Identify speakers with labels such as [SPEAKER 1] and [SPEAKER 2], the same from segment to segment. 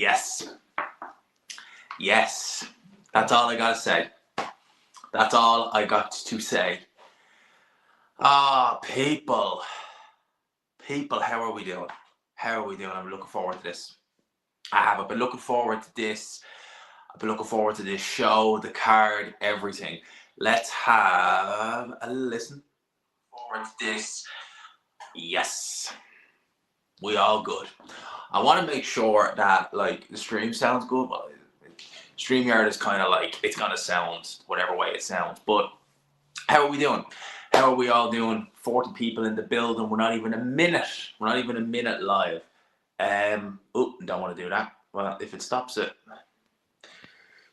[SPEAKER 1] Yes. Yes. That's all I gotta say. That's all I got to say. People. People, how are we doing? How are we doing? I'm looking forward to this. I've been looking forward to this. I've been looking forward to this show, the card, everything. Let's have a listen. Forward to this. Yes. We all good. I want to make sure that like the stream sounds good. Well, StreamYard is kind of like, it's going to sound whatever way it sounds. But how are we doing? How are we all doing? 40 people in the building. We're not even a minute. We're not even a minute live. Don't want to do that. Well, if it stops it.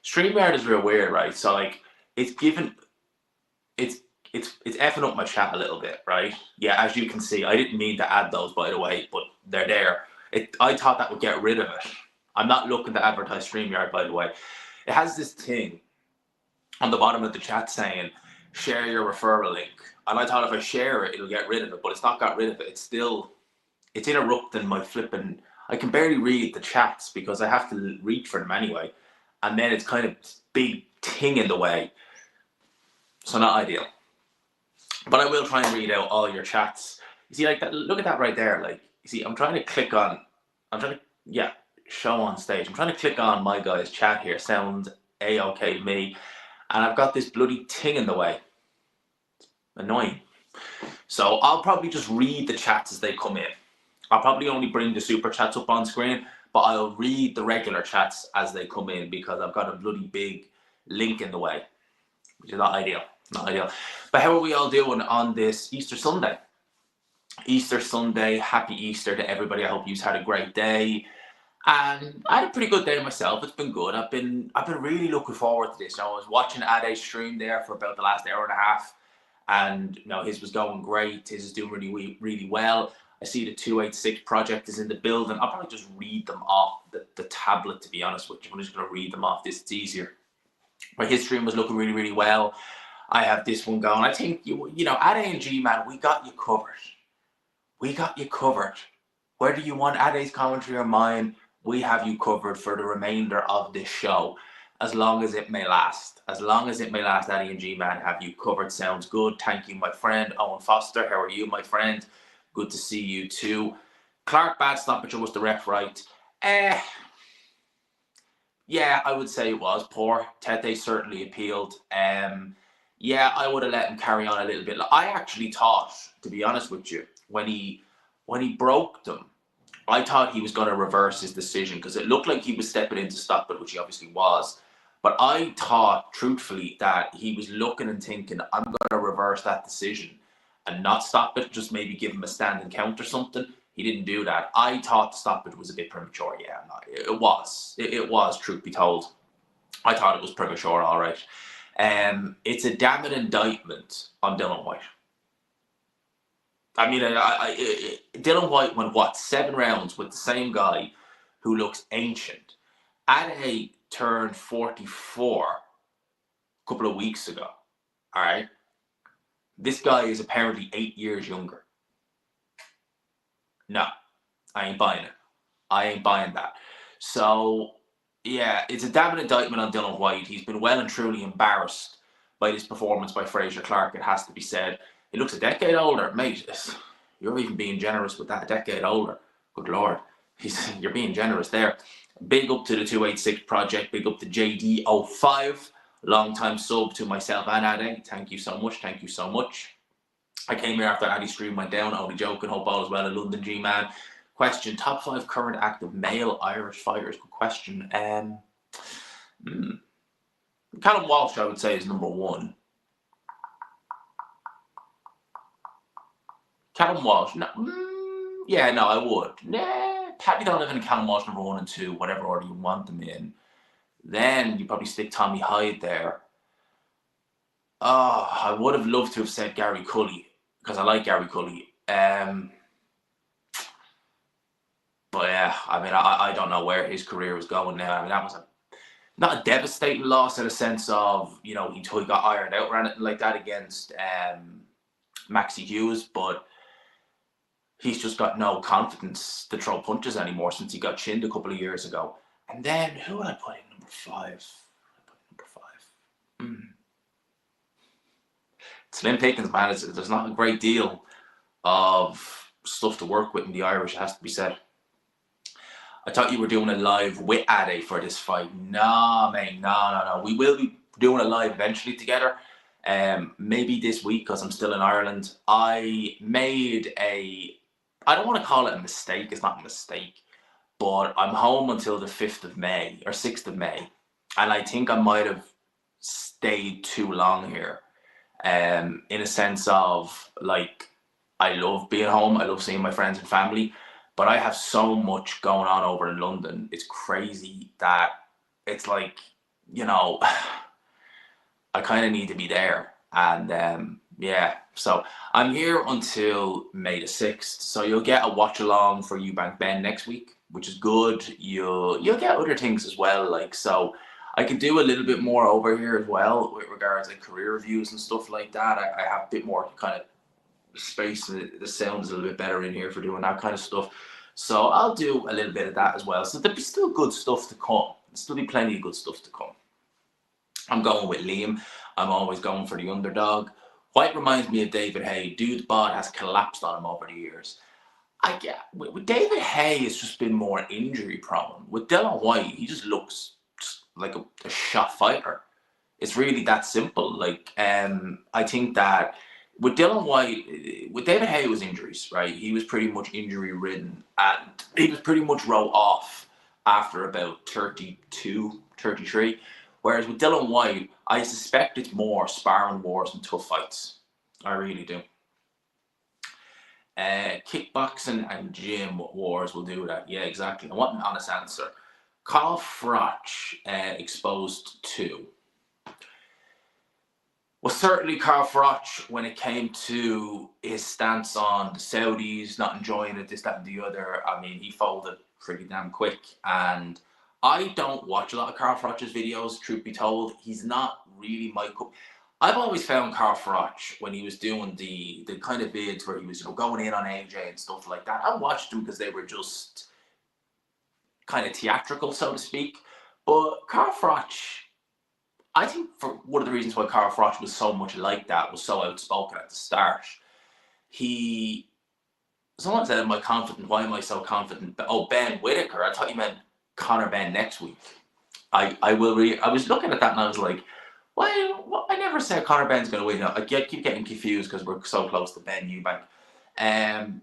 [SPEAKER 1] StreamYard is real weird, right? So like it's effing up my chat a little bit, right? Yeah, as you can see, I didn't mean to add those, by the way, but they're there. I thought that would get rid of it. I'm not looking to advertise StreamYard, by the way. It has this thing on the bottom of the chat saying, share your referral link. And I thought if I share it, it'll get rid of it, but it's not got rid of it. It's interrupting my flipping, I can barely read the chats because I have to reach for them anyway. And then it's kind of big thing in the way. So not ideal. But I will try and read out all your chats. You see, like that, look at that right there. Like, you see, I'm trying to show on stage. I'm trying to click on my guy's chat here. Sounds A-okay to me. And I've got this bloody thing in the way. It's annoying. So I'll probably just read the chats as they come in. I'll probably only bring the super chats up on screen, but I'll read the regular chats as they come in because I've got a bloody big link in the way, which is not ideal. Not ideal. But how are we all doing on this Easter Sunday? Easter Sunday, happy Easter to everybody. I hope you've had a great day. And I had a pretty good day myself. It's been good. I've been really looking forward to this. I was watching Ade's stream there for about the last hour and a half. And his was going great. His is doing really, really well. I see the 286 project is in the building. I'll probably just read them off the tablet, to be honest with you. I'm just going to read them off this. It's easier. My his stream was looking really, really well. I have this one going. I think, at A&G, man, we got you covered. We got you covered. Whether you want Ade's commentary or mine, we have you covered for the remainder of this show, as long as it may last. As long as it may last, A&G, man, have you covered. Sounds good. Thank you, my friend. Owen Foster, how are you, my friend? Good to see you too. Clark, bad stoppage, was the ref right? Yeah, I would say it was poor. Tete certainly appealed. Yeah, I would have let him carry on a little bit. I actually thought, to be honest with you, when he broke them, I thought he was going to reverse his decision because it looked like he was stepping in to stop it, which he obviously was. But I thought, truthfully, that he was looking and thinking, I'm going to reverse that decision and not stop it, just maybe give him a standing count or something. He didn't do that. I thought the stoppage was a bit premature. Yeah, no, it was. It was, truth be told. I thought it was premature, all right. It's a damning indictment on Dillian White. I mean, Dillian White went, 7 rounds with the same guy who looks ancient. Ade turned 44 a couple of weeks ago, all right? This guy is apparently 8 years younger. No, I ain't buying it. I ain't buying that. So, yeah, it's a damning indictment on Dillian White. He's been well and truly embarrassed by this performance by Fraser Clark, it has to be said. He looks a decade older, mate. You're even being generous with that, a decade older. Good Lord. You're being generous there. Big up to the 286 project. Big up to JD05. Long-time sub to myself and Ade. Thank you so much. Thank you so much. I came here after Ade's stream went down. Only joking. Hope all is well in London, G-Man. Question, top 5 current active male Irish fighters. Good question. Callum Walsh, I would say, is number 1. Callum Walsh, no, I would. Nah, Paddy Donovan and Callum Walsh number 1 and 2, whatever order you want them in. Then you probably stick Tommy Hyde there. I would have loved to have said Gary Cully because I like Gary Cully. But yeah, I mean, I don't know where his career was going now. I mean, that was not a devastating loss in a sense of, he got ironed out or anything like that against Maxie Hughes, but he's just got no confidence to throw punches anymore since he got chinned a couple of years ago. And then who would I put in number 5? Slim Pickens, man. There's not a great deal of stuff to work with in the Irish, it has to be said. I thought you were doing a live with Ade for this fight. Nah, mate, no. We will be doing a live eventually together. Maybe this week because I'm still in Ireland. I made I don't want to call it a mistake. It's not a mistake. But I'm home until the 5th of May or 6th of May. And I think I might have stayed too long here. In a sense of, like, I love being home. I love seeing my friends and family. But I have so much going on over in London. It's crazy that it's like, you know, I kind of need to be there. And yeah, so I'm here until May the 6th. So you'll get a watch along for Eubank Ben next week, which is good. You'll get other things as well. Like, so I can do a little bit more over here as well with regards to career reviews and stuff like that. I have a bit more kind of space. The sound is a little bit better in here for doing that kind of stuff. So I'll do a little bit of that as well. So there'll be still good stuff to come. There'll still be plenty of good stuff to come. I'm going with Liam. I'm always going for the underdog. White reminds me of David Hay. Dude's bod has collapsed on him over the years. With David Hay, it's just been more injury prone. With Dillian White, he just looks like a shot fighter. It's really that simple. Like, I think that with Dillian White, with David Hay, it was injuries, right? He was pretty much injury ridden and he was pretty much wrote off after about 32, 33. Whereas with Dillian White, I suspect it's more sparring wars and tough fights. I really do. Kickboxing and gym wars will do that. Yeah, exactly. I want an honest answer. Carl Froch exposed to. Well, certainly Carl Froch, when it came to his stance on the Saudis, not enjoying it, this, that, and the other, I mean, he folded pretty damn quick. And I don't watch a lot of Carl Froch's videos, truth be told. He's not really my cup. I've always found Carl Froch, when he was doing the kind of vids where he was, going in on AJ and stuff like that, I watched them because they were just kind of theatrical, so to speak. But Carl Froch, I think for one of the reasons why Carl Froch was so much like that, was so outspoken at the start. Someone said, am I confident? Why am I so confident? Oh, Ben Whittaker. I thought you meant Conor Ben next week. I was looking at that and I was like, why? I never said Conor Ben's going to win. I keep getting confused because we're so close to Ben Eubank.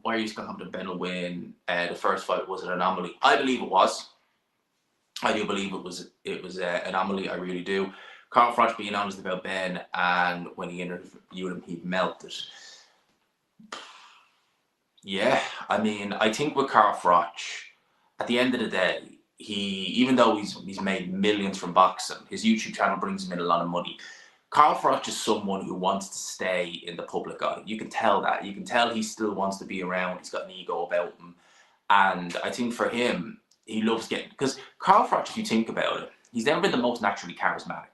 [SPEAKER 1] Why are you confident Ben will win? The first fight was an anomaly. I believe it was. I do believe it was an anomaly. I really do. Carl Froch being honest about Ben, and when he interviewed him, he melted. Yeah, I mean, I think with Carl Froch, at the end of the day, even though he's made millions from boxing, his YouTube channel brings him in a lot of money. Carl Froch is someone who wants to stay in the public eye. You can tell that. You can tell he still wants to be around. He's got an ego about him. And I think for him, he loves getting... Because Carl Froch, if you think about it, he's never been the most naturally charismatic.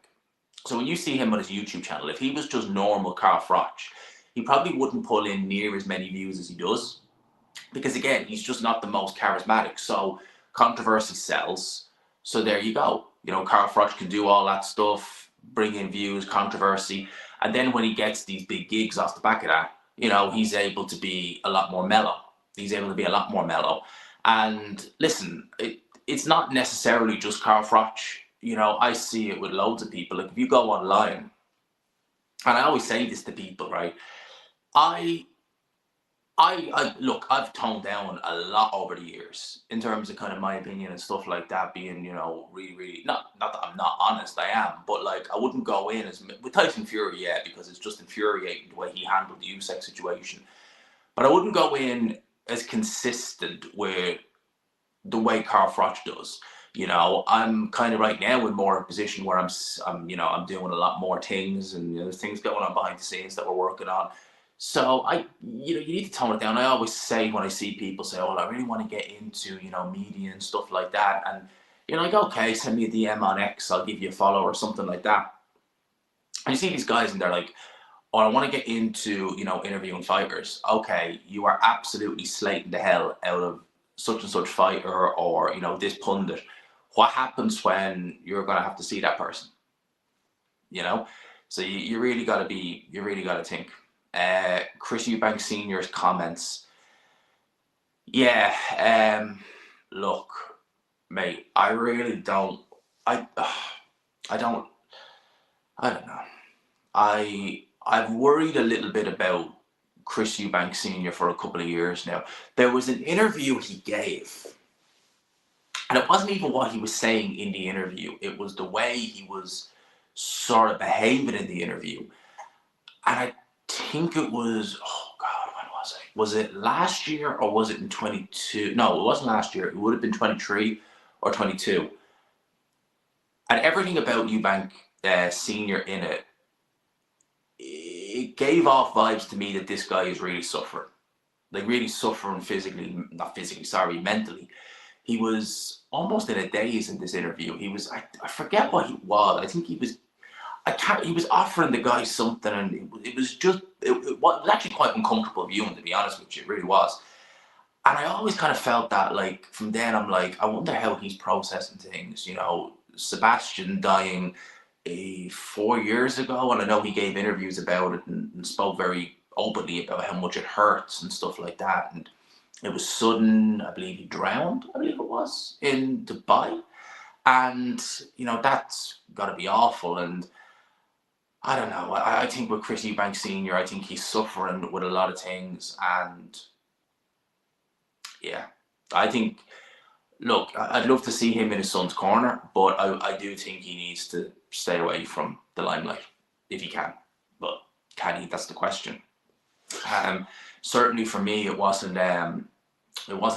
[SPEAKER 1] So when you see him on his YouTube channel, if he was just normal Carl Froch, he probably wouldn't pull in near as many views as he does. Because again, he's just not the most charismatic. So controversy sells. So there you go. Carl Froch can do all that stuff, bring in views, controversy. And then when he gets these big gigs off the back of that, he's able to be a lot more mellow. And listen, it's not necessarily just Carl Froch. I see it with loads of people. Like, if you go online, and I always say this to people, right? Look, I've toned down a lot over the years in terms of kind of my opinion and stuff like that, being, really, really, not that I'm not honest, I am, but like, I wouldn't go in with Tyson Fury, yeah, because it's just infuriating the way he handled the Usyk situation. But I wouldn't go in as consistent with the way Carl Froch does. I'm kind of right now in more of a position where I'm doing a lot more things, and there's things going on behind the scenes that we're working on. So you need to tone it down. I always say when I see people say, "Oh, I really want to get into media and stuff like that," and like, okay, send me a DM on X, I'll give you a follow or something like that. And you see these guys and they're like, "Oh, I want to get into interviewing fighters." Okay, you are absolutely slating the hell out of such and such fighter or this pundit. what happens when you're going to have to see that person? You know, so you really got to think. Chris Eubank Sr.'s comments. Yeah, look, mate, I really don't. I don't. I don't know. I've worried a little bit about Chris Eubank Sr. for a couple of years now. There was an interview he gave, and it wasn't even what he was saying in the interview. It was the way he was sort of behaving in the interview. And I think it was, oh God, when was it? Was it last year or was it in 22? No, it wasn't last year. It would have been 23 or 22. And everything about Eubank Sr. in it, it gave off vibes to me that this guy is really suffering. Like really suffering physically, not physically, sorry, mentally. He was almost in a daze in this interview. He was, I forget what he was. I think he was, he was offering the guy something, and it was just, it was actually quite uncomfortable viewing, to be honest with you. It really was. And I always kind of felt that, like, from then I'm like, I wonder how he's processing things. You know, Sebastian dying 4 years ago, and I know he gave interviews about it and spoke very openly about how much it hurts and stuff like that. And it was sudden. I believe he drowned, I believe it was, in Dubai. And, you know, that's got to be awful. And I don't know. I think with Chris Eubank Sr., I think he's suffering with a lot of things. And yeah, I think, look, I'd love to see him in his son's corner, but I do think he needs to stay away from the limelight if he can. But can he? That's the question. Certainly for me, it wasn't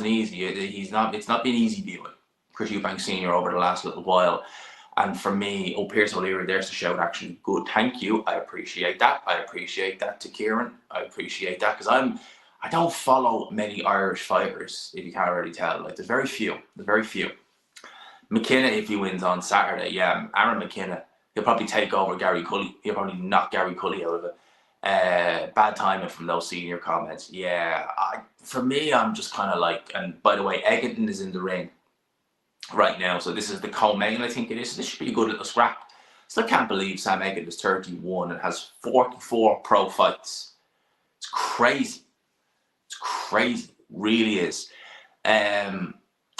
[SPEAKER 1] easy. It's not been easy viewing Chris Eubank Sr. over the last little while. And for me, Pierce O'Leary, there's the shout, actually. Good, thank you. I appreciate that. I appreciate that to Kieran. I appreciate that, because I don't follow many Irish fighters, if you can't already tell. Like, there's very few. McKenna, if he wins on Saturday, yeah, Aaron McKenna, he'll probably take over Gary Cully. He'll probably knock Gary Cully out of it. Bad timing from those senior comments. Yeah, for me, I'm just kind of like, and by the way, Eggington is in the ring right now, so this is the co-main, I think it is. So this should be a good little scrap. Still can't believe Sam Eggington is 31 and has 44 pro fights. It's crazy. It's crazy. It really is.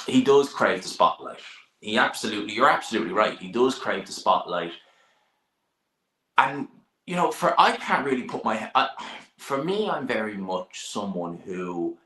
[SPEAKER 1] He does crave the spotlight. You're absolutely right. He does crave the spotlight. And, you know, I can't really put my, for me, I'm very much someone who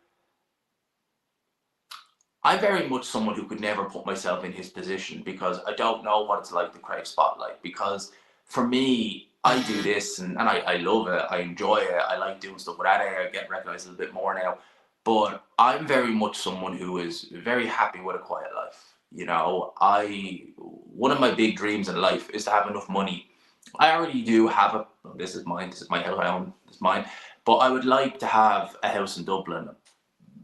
[SPEAKER 1] could never put myself in his position, because I don't know what it's like to crave spotlight. Because for me, I do this and I love it. I enjoy it. I like doing stuff with that. I get recognized a little bit more now. But I'm very much someone who is very happy with a quiet life. You know, one of my big dreams in life is to have enough money. I already do have a, this is mine, this is my house I own, it's mine. But I would like to have a house in Dublin,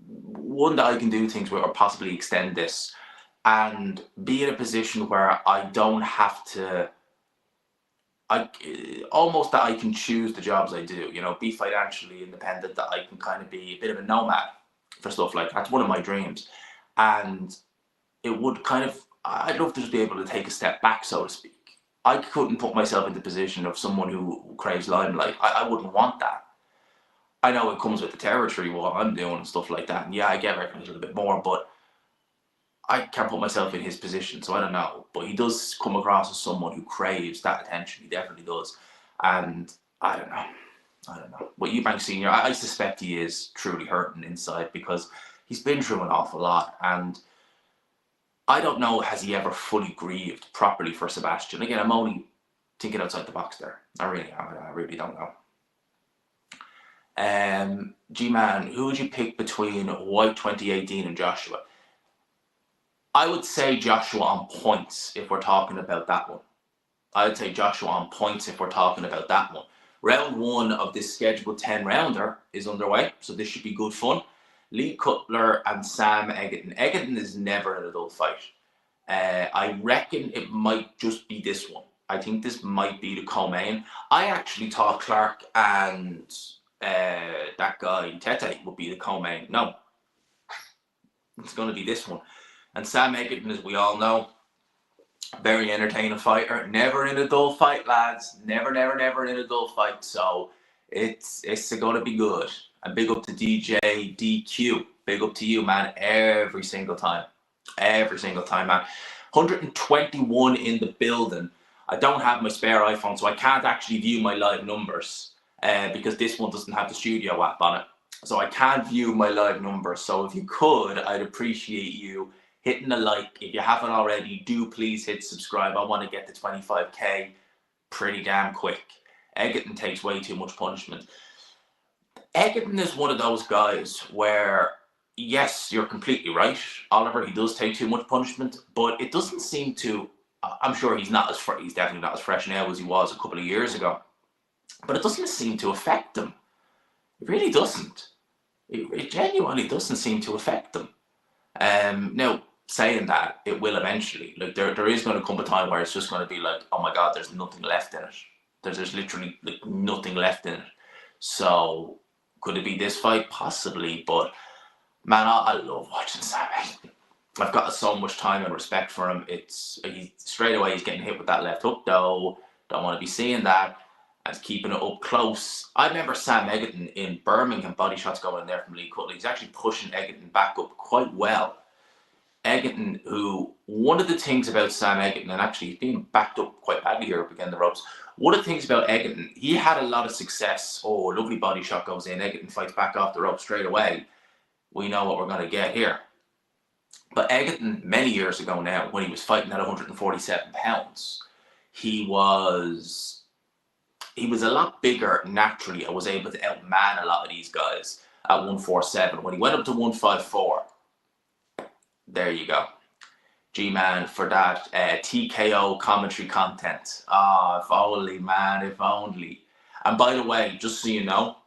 [SPEAKER 1] one that I can do things with, or possibly extend this, and be in a position where I don't have to, almost that I can choose the jobs I do, you know, be financially independent, that I can kind of be a bit of a nomad for stuff like that. That's one of my dreams. And it would kind of, I'd love to just be able to take a step back, so to speak. I couldn't put myself in the position of someone who craves limelight. I wouldn't want that. I know it comes with the territory, what I'm doing and stuff like that. And yeah, I get recognized a little bit more, but I can't put myself in his position, so I don't know. But he does come across as someone who craves that attention. He definitely does. And I don't know. But Eubank Sr., I suspect he is truly hurting inside, because he's been through an awful lot. And I don't know, has he ever fully grieved properly for Sebastian? Again, I'm only thinking outside the box there. I really don't know. G-Man, who would you pick between White 2018 and Joshua? I would say Joshua on points if we're talking about that one. Round one of this scheduled 10-rounder is underway, so this should be good fun. Lee Cutler and Sam Eggington. Eggington is never an adult fight. I reckon it might just be this one. I think this might be the co-main. I actually thought Clark and that guy Tete would be the co-main. No, it's going to be this one. And Sam Eggington, as we all know, Very entertaining fighter. Never in a dull fight, lads. Never, never, never in a dull fight. So it's going to be good. And big up to DJ DQ. Big up to you, man. Every single time. Every single time, man. 121 in the building. I don't have my spare iPhone, so I can't actually view my live numbers because this one doesn't have the studio app on it. So I can't view my live numbers. So if you could, I'd appreciate you hitting a like. If you haven't already, do please hit subscribe. I want to get to 25k pretty damn quick. Eggington takes way too much punishment. Eggington is one of those guys where, yes, you're completely right, Oliver. He does take too much punishment, but it doesn't seem to. I'm sure he's definitely not as fresh now as he was a couple of years ago. But it doesn't seem to affect him. It really doesn't. It genuinely doesn't seem to affect him. Now, saying that, it will eventually. Like there is going to come a time where it's just going to be like, oh my God, there's nothing left in it. There's literally like nothing left in it. So could it be this fight? Possibly, but man, I love watching Sam Eggington. I've got so much time and respect for him. Straight away he's getting hit with that left hook though. Don't want to be seeing that. And keeping it up close. I remember Sam Eggington in Birmingham, body shots going in there from Lee Cutler. He's actually pushing Eggington back up quite well. Eggington, who, one of the things about Sam Eggington, and actually he's being backed up quite badly here up against the ropes. One of the things about Eggington, he had a lot of success. Oh, lovely body shot goes in. Eggington fights back off the rope straight away. We know what we're going to get here. But Eggington, many years ago now, when he was fighting at 147 pounds, he was a lot bigger naturally and was able to outman a lot of these guys at 147. When he went up to 154, there you go. G-Man for that TKO commentary content. Ah, if only, man, if only. And by the way, just so you know,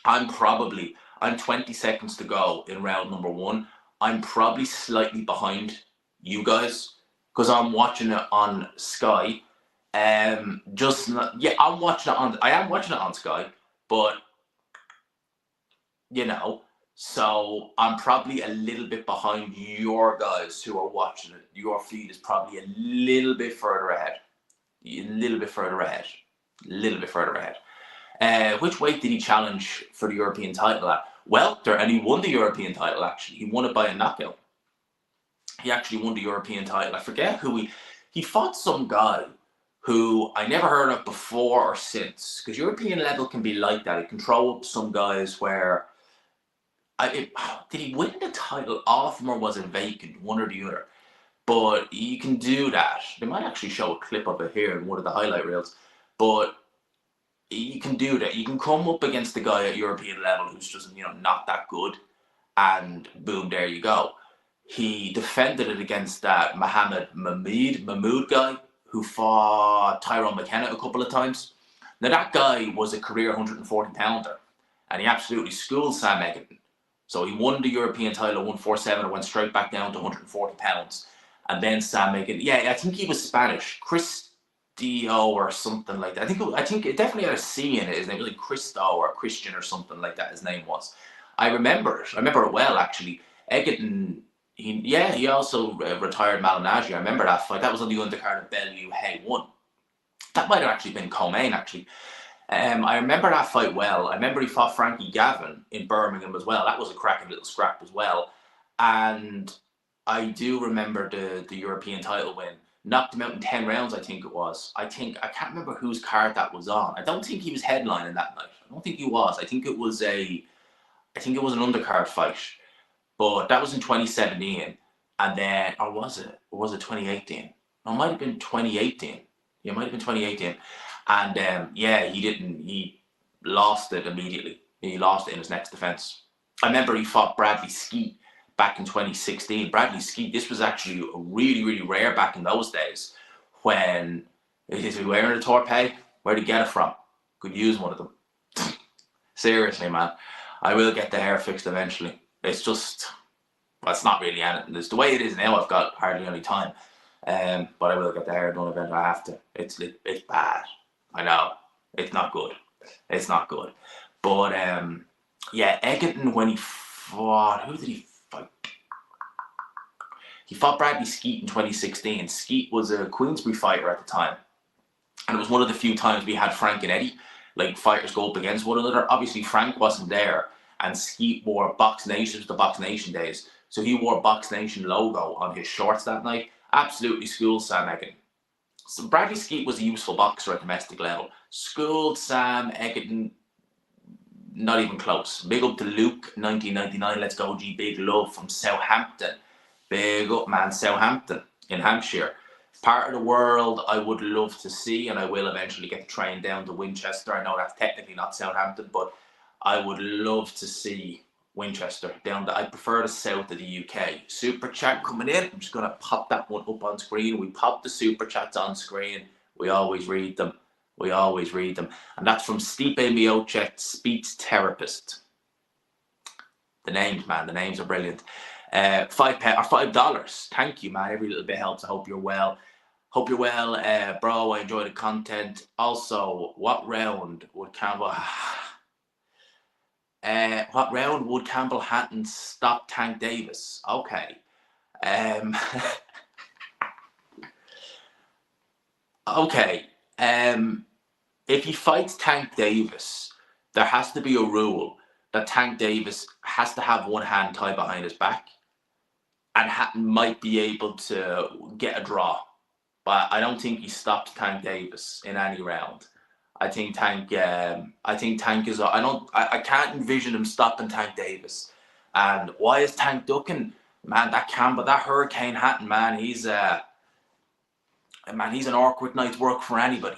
[SPEAKER 1] I'm 20 seconds to go in round number 1. I'm probably slightly behind you guys because I'm watching it on Sky. I am watching it on Sky, but you know, so I'm probably a little bit behind your guys who are watching it. Your feed is probably a little bit further ahead. Which weight did he challenge for the European title at? Welter, and he won the European title actually. He won it by a knockout. He actually won the European title. I forget who he fought some guy who I never heard of before or since. Because European level can be like that. It can throw up some guys where did he win the title off him or was it vacant? One or the other. But you can do that. They might actually show a clip of it here in one of the highlight reels. But you can do that. You can come up against the guy at European level who's just, not that good. And boom, there you go. He defended it against that Mahmoud guy who fought Tyrone McKenna a couple of times. Now, that guy was a career 140-pounder. And he absolutely schooled Sam Eggington. So he won the European title at 147 and went straight back down to 140 pounds. And then Sam Eggington, I think he was Spanish. Cristo or something like that. I think it definitely had a C in it. His name was like Cristo or Christian or something like that. His name was. I remember it. I remember it well, actually. Eggington, he also retired Malinaji. I remember that fight. That was on the undercard of Bellevue Hay 1. That might have actually been Co-Main, actually. I remember that fight well. I remember he fought Frankie Gavin in Birmingham as well. That was a cracking little scrap as well. And I do remember the European title win. Knocked him out in 10 rounds, I think it was. I can't remember whose card that was on. I don't think he was headlining that night. I don't think he was. I think it was an undercard fight. But that was in 2017. And then, or was it 2018? No, it might have been 2018. Yeah, it might have been 2018. And he lost it immediately. He lost it in his next defense. I remember he fought Bradley Skeet back in 2016. Bradley Skeet, this was actually really, really rare back in those days when is he wearing a tourpay? Where'd he get it from? Could use one of them. Seriously, man. I will get the hair fixed eventually. It's just, well, it's not really anything. It's the way it is now. I've got hardly any time. But I will get the hair done eventually. I have to. It's bad. I know. It's not good. But Eggington, when he fought, who did he fight? He fought Bradley Skeet in 2016. Skeet was a Queensbury fighter at the time. And it was one of the few times we had Frank and Eddie, like fighters go up against one another. Obviously, Frank wasn't there, and Skeet wore Box Nation, the Box Nation days. So he wore Box Nation logo on his shorts that night. Absolutely schooled Sam Eggington. So Bradley Skeet was a useful boxer at domestic level. Schooled Sam Eggington, not even close. Big up to Luke, 1999. Let's go, G. Big love from Southampton. Big up, man. Southampton in Hampshire. Part of the world I would love to see, and I will eventually get the train down to Winchester. I know that's technically not Southampton, but I would love to see Winchester down there. I prefer the south of the UK. Super chat coming in. I'm just going to pop that one up on screen. We pop the super chats on screen. We always read them. We always read them. And that's from Stipe Miocic, speech therapist. The names, man. The names are brilliant. $5. Thank you, man. Every little bit helps. I hope you're well. Hope you're well, bro. I enjoy the content. Also, what round would Campbell Hatton stop Tank Davis? Okay. Okay. If he fights Tank Davis, there has to be a rule that Tank Davis has to have one hand tied behind his back, and Hatton might be able to get a draw. But I don't think he stops Tank Davis in any round. I think Tank is. I can't envision him stopping Tank Davis. And why is Tank ducking? Man, that Hurricane Hatton, man, he's an awkward night's work for anybody.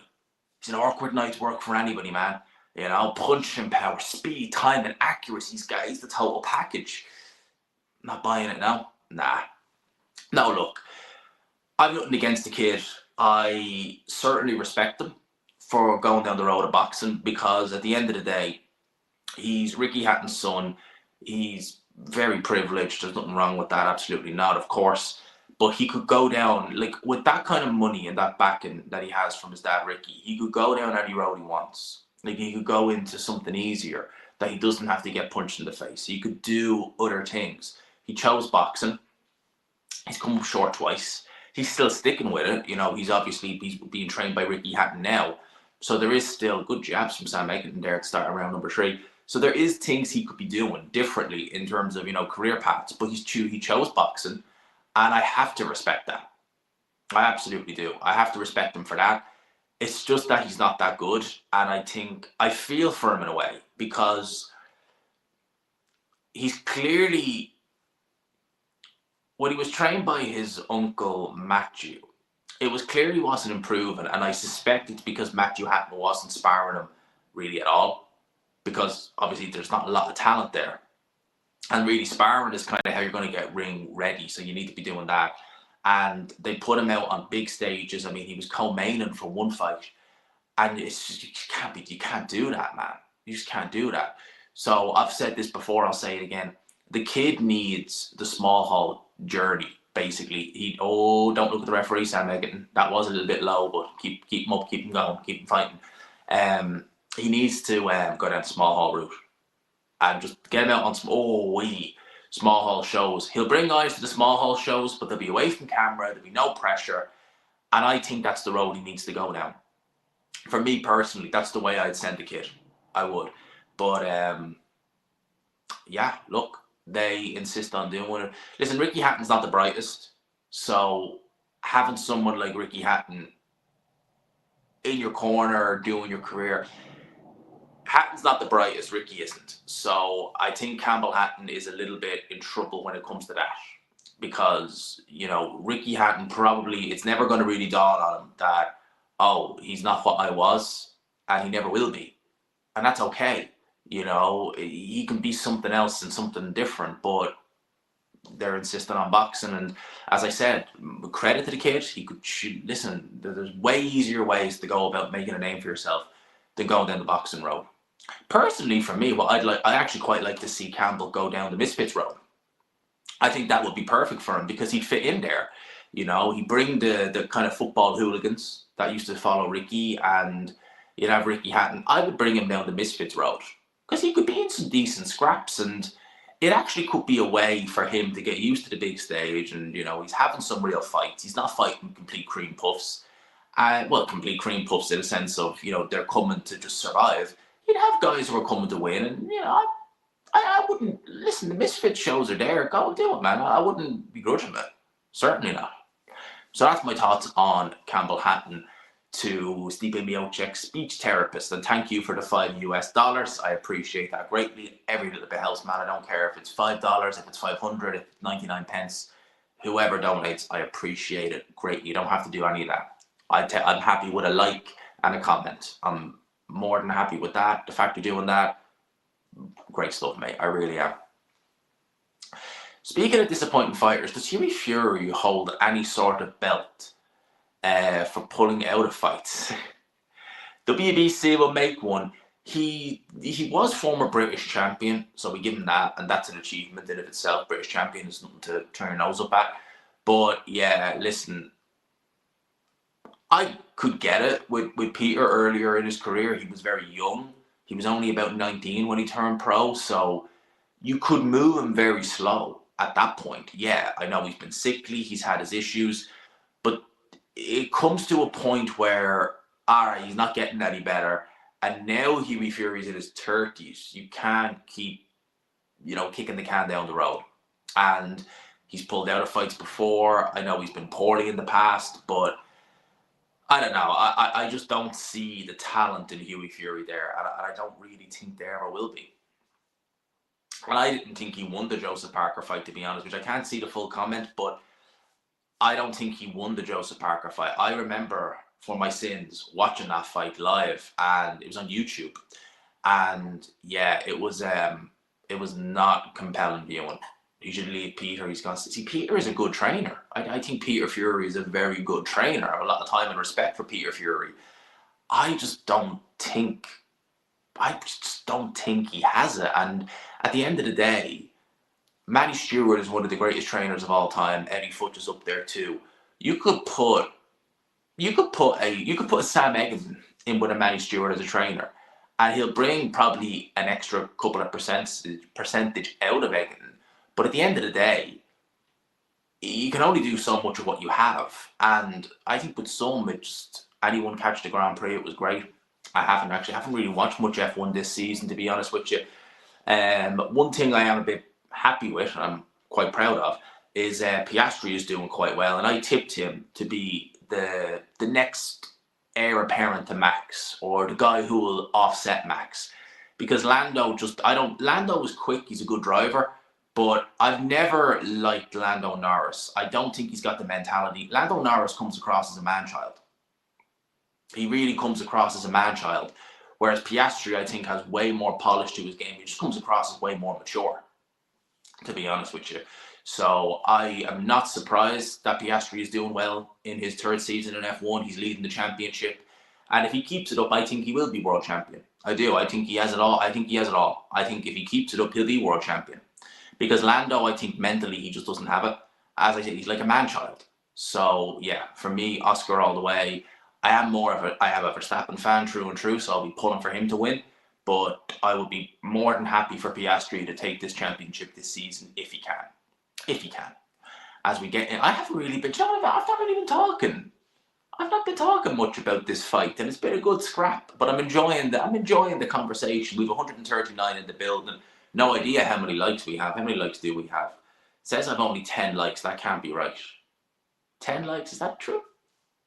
[SPEAKER 1] He's an awkward night's work for anybody, man. You know, punching power, speed, time, and accuracy. He's the total package. Not buying it now. Nah. No, look. I've nothing against the kid. I certainly respect him for going down the road of boxing, because at the end of the day, he's Ricky Hatton's son. He's very privileged. There's nothing wrong with that. Absolutely not, of course. But he could go down, like, with that kind of money and that backing that he has from his dad, Ricky, he could go down any road he wants. Like, he could go into something easier that he doesn't have to get punched in the face. He could do other things. He chose boxing. He's come up short twice. He's still sticking with it. You know, he's being trained by Ricky Hatton now. So there is still good jabs from Sam Eggington there to start around number 3. So there is things he could be doing differently in terms of, you know, career paths. But he chose boxing, and I have to respect that. I absolutely do. I have to respect him for that. It's just that he's not that good, and I feel for him in a way, because he's clearly, when he was trained by his uncle Matthew, it was clearly wasn't improving, and I suspect it's because Matthew Hatton wasn't sparring him really at all, because obviously there's not a lot of talent there, and really sparring is kind of how you're going to get ring ready, so you need to be doing that. And they put him out on big stages. I mean, he was co-maining for one fight, and it's just, you can't do that, man. You just can't do that. So I've said this before, I'll say it again. The kid needs the small hall journey, basically. Don't look at the referee, Sam Eggington. That was a little bit low, but keep him up, keep him going, keep him fighting. He needs to go down the small hall route and just get him out on small hall shows. He'll bring guys to the small hall shows, but they'll be away from camera, there'll be no pressure. And I think that's the road he needs to go down. For me personally, that's the way I'd send the kid. I would. But yeah, look, they insist on doing it. Listen, Ricky Hatton's not the brightest, so having someone like Ricky Hatton in your corner doing your career, Hatton's not the brightest, Ricky isn't. So I think Campbell Hatton is a little bit in trouble when it comes to that, because, you know, Ricky Hatton probably, it's never going to really dawn on him that, oh, he's not what I was, and he never will be. And that's okay. You know, he can be something else and something different, but they're insisting on boxing. And as I said, credit to the kid. He could listen. There's way easier ways to go about making a name for yourself than going down the boxing road. Personally, for me, I actually quite like to see Campbell go down the Misfits road. I think that would be perfect for him, because he'd fit in there. You know, he'd bring the kind of football hooligans that used to follow Ricky, and you'd have Ricky Hatton. I would bring him down the Misfits road, because he could be in some decent scraps, and it actually could be a way for him to get used to the big stage, and he's having some real fights. He's not fighting complete cream puffs. Well, complete cream puffs in a sense of they're coming to just survive. You'd have guys who are coming to win, and I wouldn't listen. The Misfit shows are there. Go do it, man. I wouldn't begrudge him it. Certainly not. So that's my thoughts on Campbell Hatton to Stipe Miocic, speech therapist. And thank you for the $5 US. I appreciate that greatly. Every little bit helps, man. I don't care if it's $5, if it's 500, if it's 99 pence. Whoever donates, I appreciate it greatly. You don't have to do any of that. I'm happy with a like and a comment. I'm more than happy with that. The fact you're doing that, great stuff, mate. I really am. Speaking of disappointing fighters, does Hughie Fury hold any sort of belt for pulling out of fights? WBC will make one. He was former British champion, so we give him that, and that's an achievement in of itself. British champion is nothing to turn your nose up at. But yeah, listen, I could get it with Peter earlier in his career. He was very young. He was only about 19 when he turned pro, so you could move him very slow at that point. Yeah, I know he's been sickly, he's had his issues, but it comes to a point where, all right, he's not getting any better, and now Hughie Fury's in his 30s. You can't keep, kicking the can down the road. And he's pulled out of fights before. I know he's been poorly in the past, but I don't know. I just don't see the talent in Hughie Fury there, and I don't really think there ever will be. And I didn't think he won the Joseph Parker fight, to be honest, which I can't see the full comment, but I don't think he won the Joseph Parker fight. I remember, for my sins, watching that fight live, and it was on YouTube. And yeah, it was not compelling viewing. You should leave Peter. He's gone. See, Peter is a good trainer. I think Peter Fury is a very good trainer. I have a lot of time and respect for Peter Fury. I just don't think he has it. And at the end of the day, Matty Stewart is one of the greatest trainers of all time. Eddie Futch is up there too. You could put a Sam Eggington in with a Matty Stewart as a trainer, and he'll bring probably an extra couple of percentage out of Eggington. But at the end of the day, you can only do so much of what you have. And I think with some, it's just anyone catch the Grand Prix, it was great. I haven't really watched much F1 this season, to be honest with you. One thing I am a bit happy with, and I'm quite proud of, is Piastri is doing quite well. And I tipped him to be the next heir apparent to Max, or the guy who will offset Max. Because Lando was quick, he's a good driver. But I've never liked Lando Norris. I don't think he's got the mentality. Lando Norris comes across as a man-child. He really comes across as a man-child. Whereas Piastri, I think, has way more polish to his game. He just comes across as way more mature, to be honest with you. So I am not surprised that Piastri is doing well in his third season in F1. He's leading the championship. And if he keeps it up, I think he will be world champion. I do. I think he has it all. I think if he keeps it up, he'll be world champion. Because Lando, I think mentally, he just doesn't have it. As I said, he's like a man-child. So, yeah, for me, Oscar all the way. I am a Verstappen fan, true and true, so I'll be pulling for him to win. But I would be more than happy for Piastri to take this championship this season if he can. If he can. As we get in, I haven't really been, I've not really been talking. I've not been talking much about this fight, and it's been a good scrap. But I'm enjoying the conversation. We've 139 in the building. No idea how many likes we have. How many likes do we have? It says I've only 10 likes. That can't be right. 10 likes, is that true?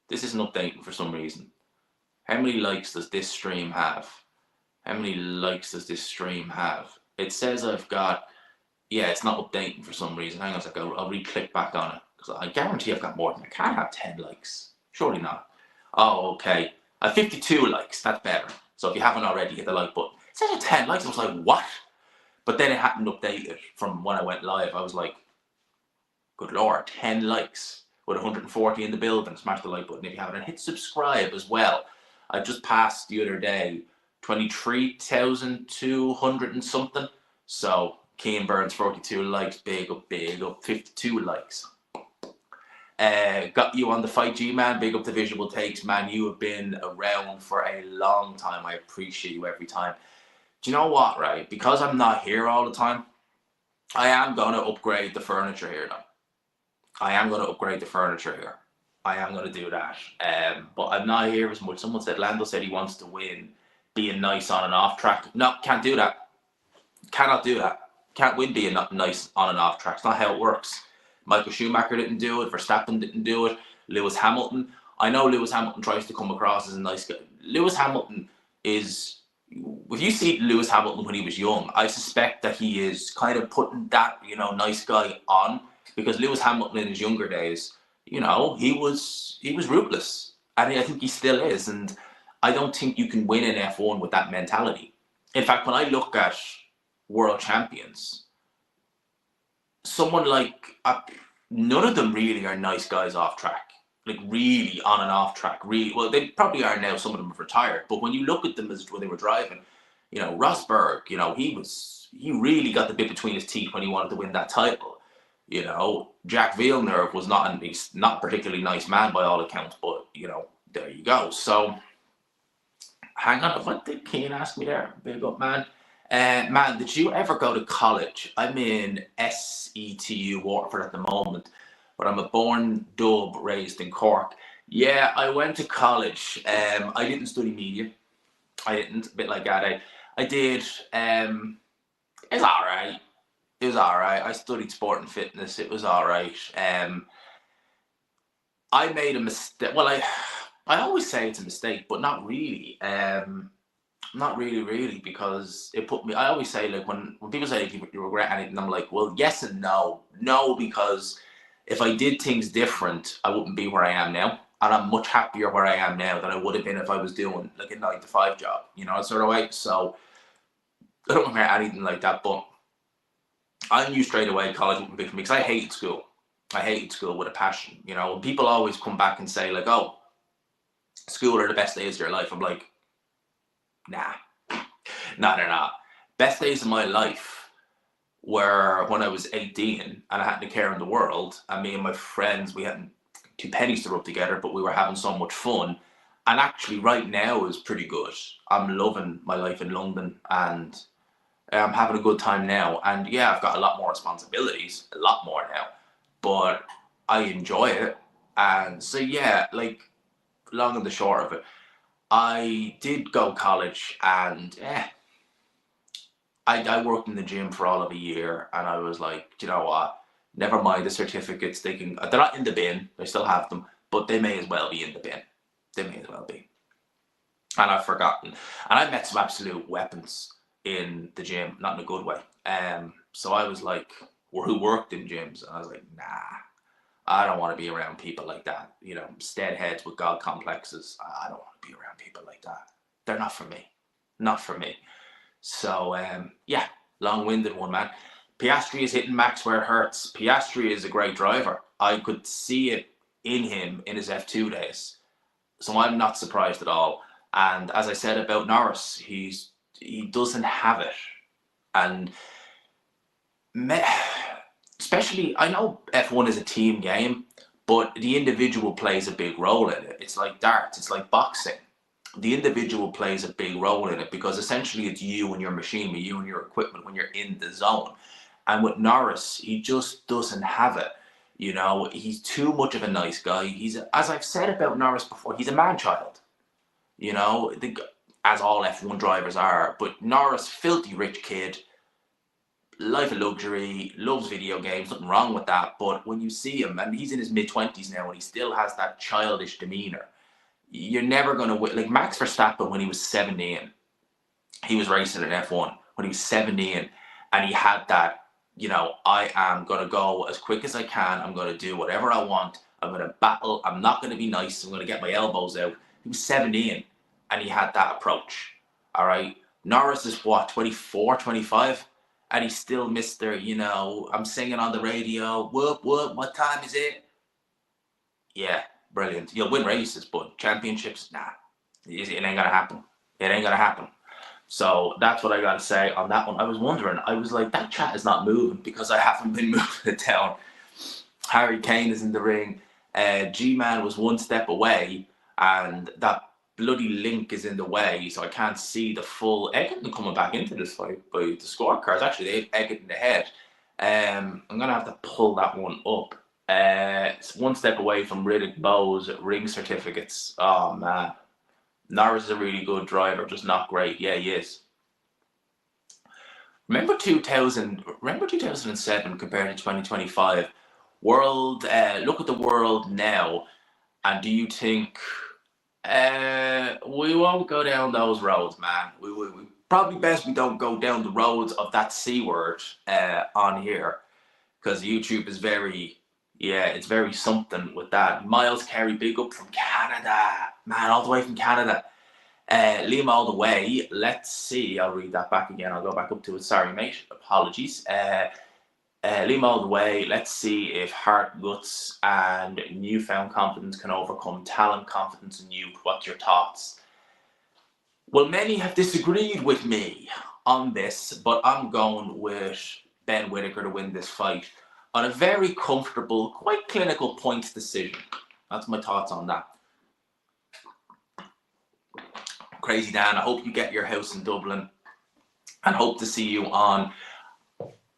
[SPEAKER 1] This isn't updating for some reason. How many likes does this stream have? How many likes does this stream have? It says I've got, yeah, it's not updating for some reason. Hang on a second, I'll re-click back on it. Because I guarantee I've got more than I can't have 10 likes. Surely not. Oh, okay. I have 52 likes. That's better. So if you haven't already, hit the like button. It says I have 10 likes. I was like, what? But then it hadn't updated from when I went live. I was like, good lord, 10 likes with 140 in the building. Smash the like button if you haven't. And hit subscribe as well. I just passed the other day 23,200 and something. So Keane Burns 42 likes, big up, 52 likes. Got you on the fight, G-Man. Big up the visual takes, man. You have been around for a long time. I appreciate you every time. Do you know what, right? Because I'm not here all the time, I am going to upgrade the furniture here, though. I am going to upgrade the furniture here. I am going to do that. But I'm not here as much. Someone said, Lando said he wants to win, being nice on and off track. No, can't do that. Cannot do that. Can't win being not nice on and off track. It's not how it works. Michael Schumacher didn't do it. Verstappen didn't do it. Lewis Hamilton. I know Lewis Hamilton tries to come across as a nice guy. Lewis Hamilton is, if you see Lewis Hamilton when he was young, I suspect that he is kind of putting that, nice guy on, because Lewis Hamilton in his younger days, he was ruthless, and I think he still is. And I don't think you can win in F1 with that mentality. In fact, when I look at world champions, someone like none of them really are nice guys off track, like really on and off track. Really, well, they probably are now. Some of them have retired, but when you look at them as when they were driving, Rosberg, he really got the bit between his teeth when he wanted to win that title. Jack Villeneuve was not a particularly nice man by all accounts, but there you go. So hang on, what did Keane ask me there? Big up, man. Man, did you ever go to college? I'm in SETU Waterford at the moment, but I'm a born dub raised in Cork. Yeah, I went to college. I didn't study media. I didn't, a bit like that. I did. It's all right. It was all right. I studied sport and fitness. It was all right. I made a mistake. Well, I always say it's a mistake, but not really. Not really, because it put me. I always say, like, when people say you regret anything, I'm like, well, yes and no. No, because if I did things different, I wouldn't be where I am now, and I'm much happier where I am now than I would have been if I was doing like a 9-to-5 job, sort of way. So I don't regret anything like that, but I knew straight away college wouldn't be for me, because I hated school. I hated school with a passion. People always come back and say, like, oh, school are the best days of your life. I'm like, nah, they're not. Best days of my life were when I was 18 and I had no care in the world, and me and my friends, we hadn't two pennies to rub together, but we were having so much fun. And actually right now is pretty good. I'm loving my life in London, and I'm having a good time now. And yeah, I've got a lot more responsibilities, a lot more now, but I enjoy it. And so yeah, like, long and the short of it, I did go to college, and I worked in the gym for all of a year, and I was like, you know what? Never mind the certificates. They're not in the bin. I still have them, but they may as well be in the bin. They may as well be. And I've forgotten. And I met some absolute weapons in the gym, not in a good way. So I was like, who worked in gyms? And I was like, nah, I don't want to be around people like that. Stead heads with God complexes. I don't want to be around people like that. They're not for me. Not for me. So, yeah, long-winded one, man. Piastri is hitting Max where it hurts. Piastri is a great driver. I could see it in him in his F2 days. So I'm not surprised at all. And as I said about Norris, he doesn't have it. And especially, I know F1 is a team game, but the individual plays a big role in it. It's like darts. It's like boxing. The individual plays a big role in it, because essentially it's you and your machinery, you and your equipment when you're in the zone. And with Norris, he just doesn't have it. He's too much of a nice guy. As I've said about Norris before, he's a man-child. As all F1 drivers are. But Norris, filthy rich kid, life of luxury, loves video games, nothing wrong with that. But when you see him, and he's in his mid-20s now, and he still has that childish demeanor, you're never going to win. Like Max Verstappen, when he was 17, he was racing in F1 when he was 17, and he had that, I am going to go as quick as I can. I'm going to do whatever I want. I'm going to battle. I'm not going to be nice. I'm going to get my elbows out. He was 17, and he had that approach. All right. Norris is what, 24, 25? And he's still Mr., I'm singing on the radio. Whoop, whoop, what time is it? Yeah. Brilliant. You'll win races, but championships, nah. It ain't gonna happen. It ain't gonna happen. So that's what I gotta say on that one. I was wondering, I was like, that chat is not moving because I haven't been moving it down. Harry Kane is in the ring. G-Man was one step away, and that bloody link is in the way, so I can't see the full Eggington coming back into this fight by the scorecards. Actually, they have Eggington ahead. I'm gonna have to pull that one up. It's one step away from Riddick Bowe's ring certificates. Oh man, Norris is a really good driver, just not great. Yeah, he is. Remember 2000? Remember 2007 compared to 2025. World. Look at the world now, and do you think we won't go down those roads, man? We probably best we don't go down the roads of that C word on here, because YouTube is very, yeah, it's very something with that. Miles Carey, big up from Canada, man, all the way from Canada. Liam all the way. Let's see. I'll read that back again. I'll go back up to it. Sorry, mate. Apologies. Liam all the way. Let's see if heart, guts, and newfound confidence can overcome talent, confidence, and youth. What's your thoughts? Well, many have disagreed with me on this, but I'm going with Ben Whittaker to win this fight on a very comfortable, quite clinical points decision. That's my thoughts on that. Crazy Dan, I hope you get your house in Dublin and hope to see you on.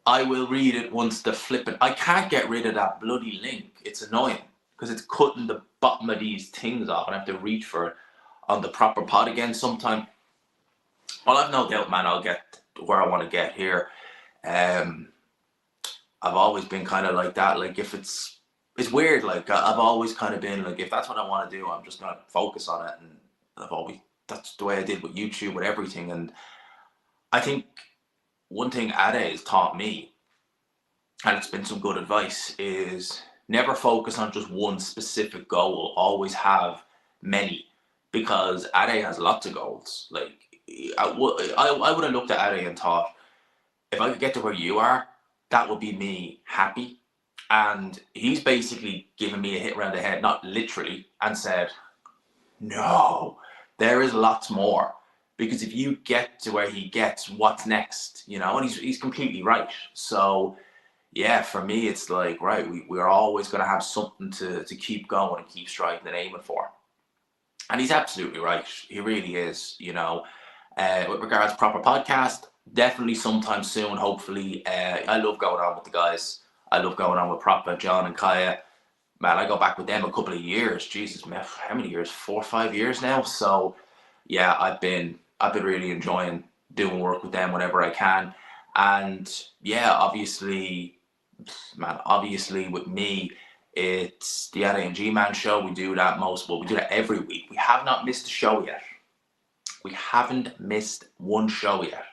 [SPEAKER 1] I will read it once the flipping. I can't get rid of that bloody link. It's annoying because it's cutting the bottom of these things off and I have to reach for it on the proper pod again sometime. Well, I've no doubt, man, I'll get where I want to get here. I've always been kind of like that. Like if it's weird. Like I've always kind of been like, if that's what I want to do, I'm just going to focus on it. And that's the way I did with YouTube, with everything. And I think one thing Ade has taught me, and it's been some good advice, is never focus on just one specific goal. Always have many, because Ade has lots of goals. Like I would have looked at Ade and thought, if I could get to where you are, that would be me happy. And he's basically given me a hit around the head, not literally, and said, no, there is lots more. Because if you get to where he gets, what's next? You know, and he's completely right. So yeah, for me, it's like, right, we're always going to have something to keep going and keep striking and aiming for. And he's absolutely right. He really is, you know. With regards to proper podcast, definitely sometime soon, hopefully. I love going on with the guys. I love going on with proper John and Kaya. Man, I go back with them a couple of years. Jesus, man, how many years? 4 or 5 years now. So yeah, I've been really enjoying doing work with them whenever I can. And yeah, obviously with me, it's the Ade and G-Man show. We do that we do that every week. We have not missed a show yet. We haven't missed one show yet.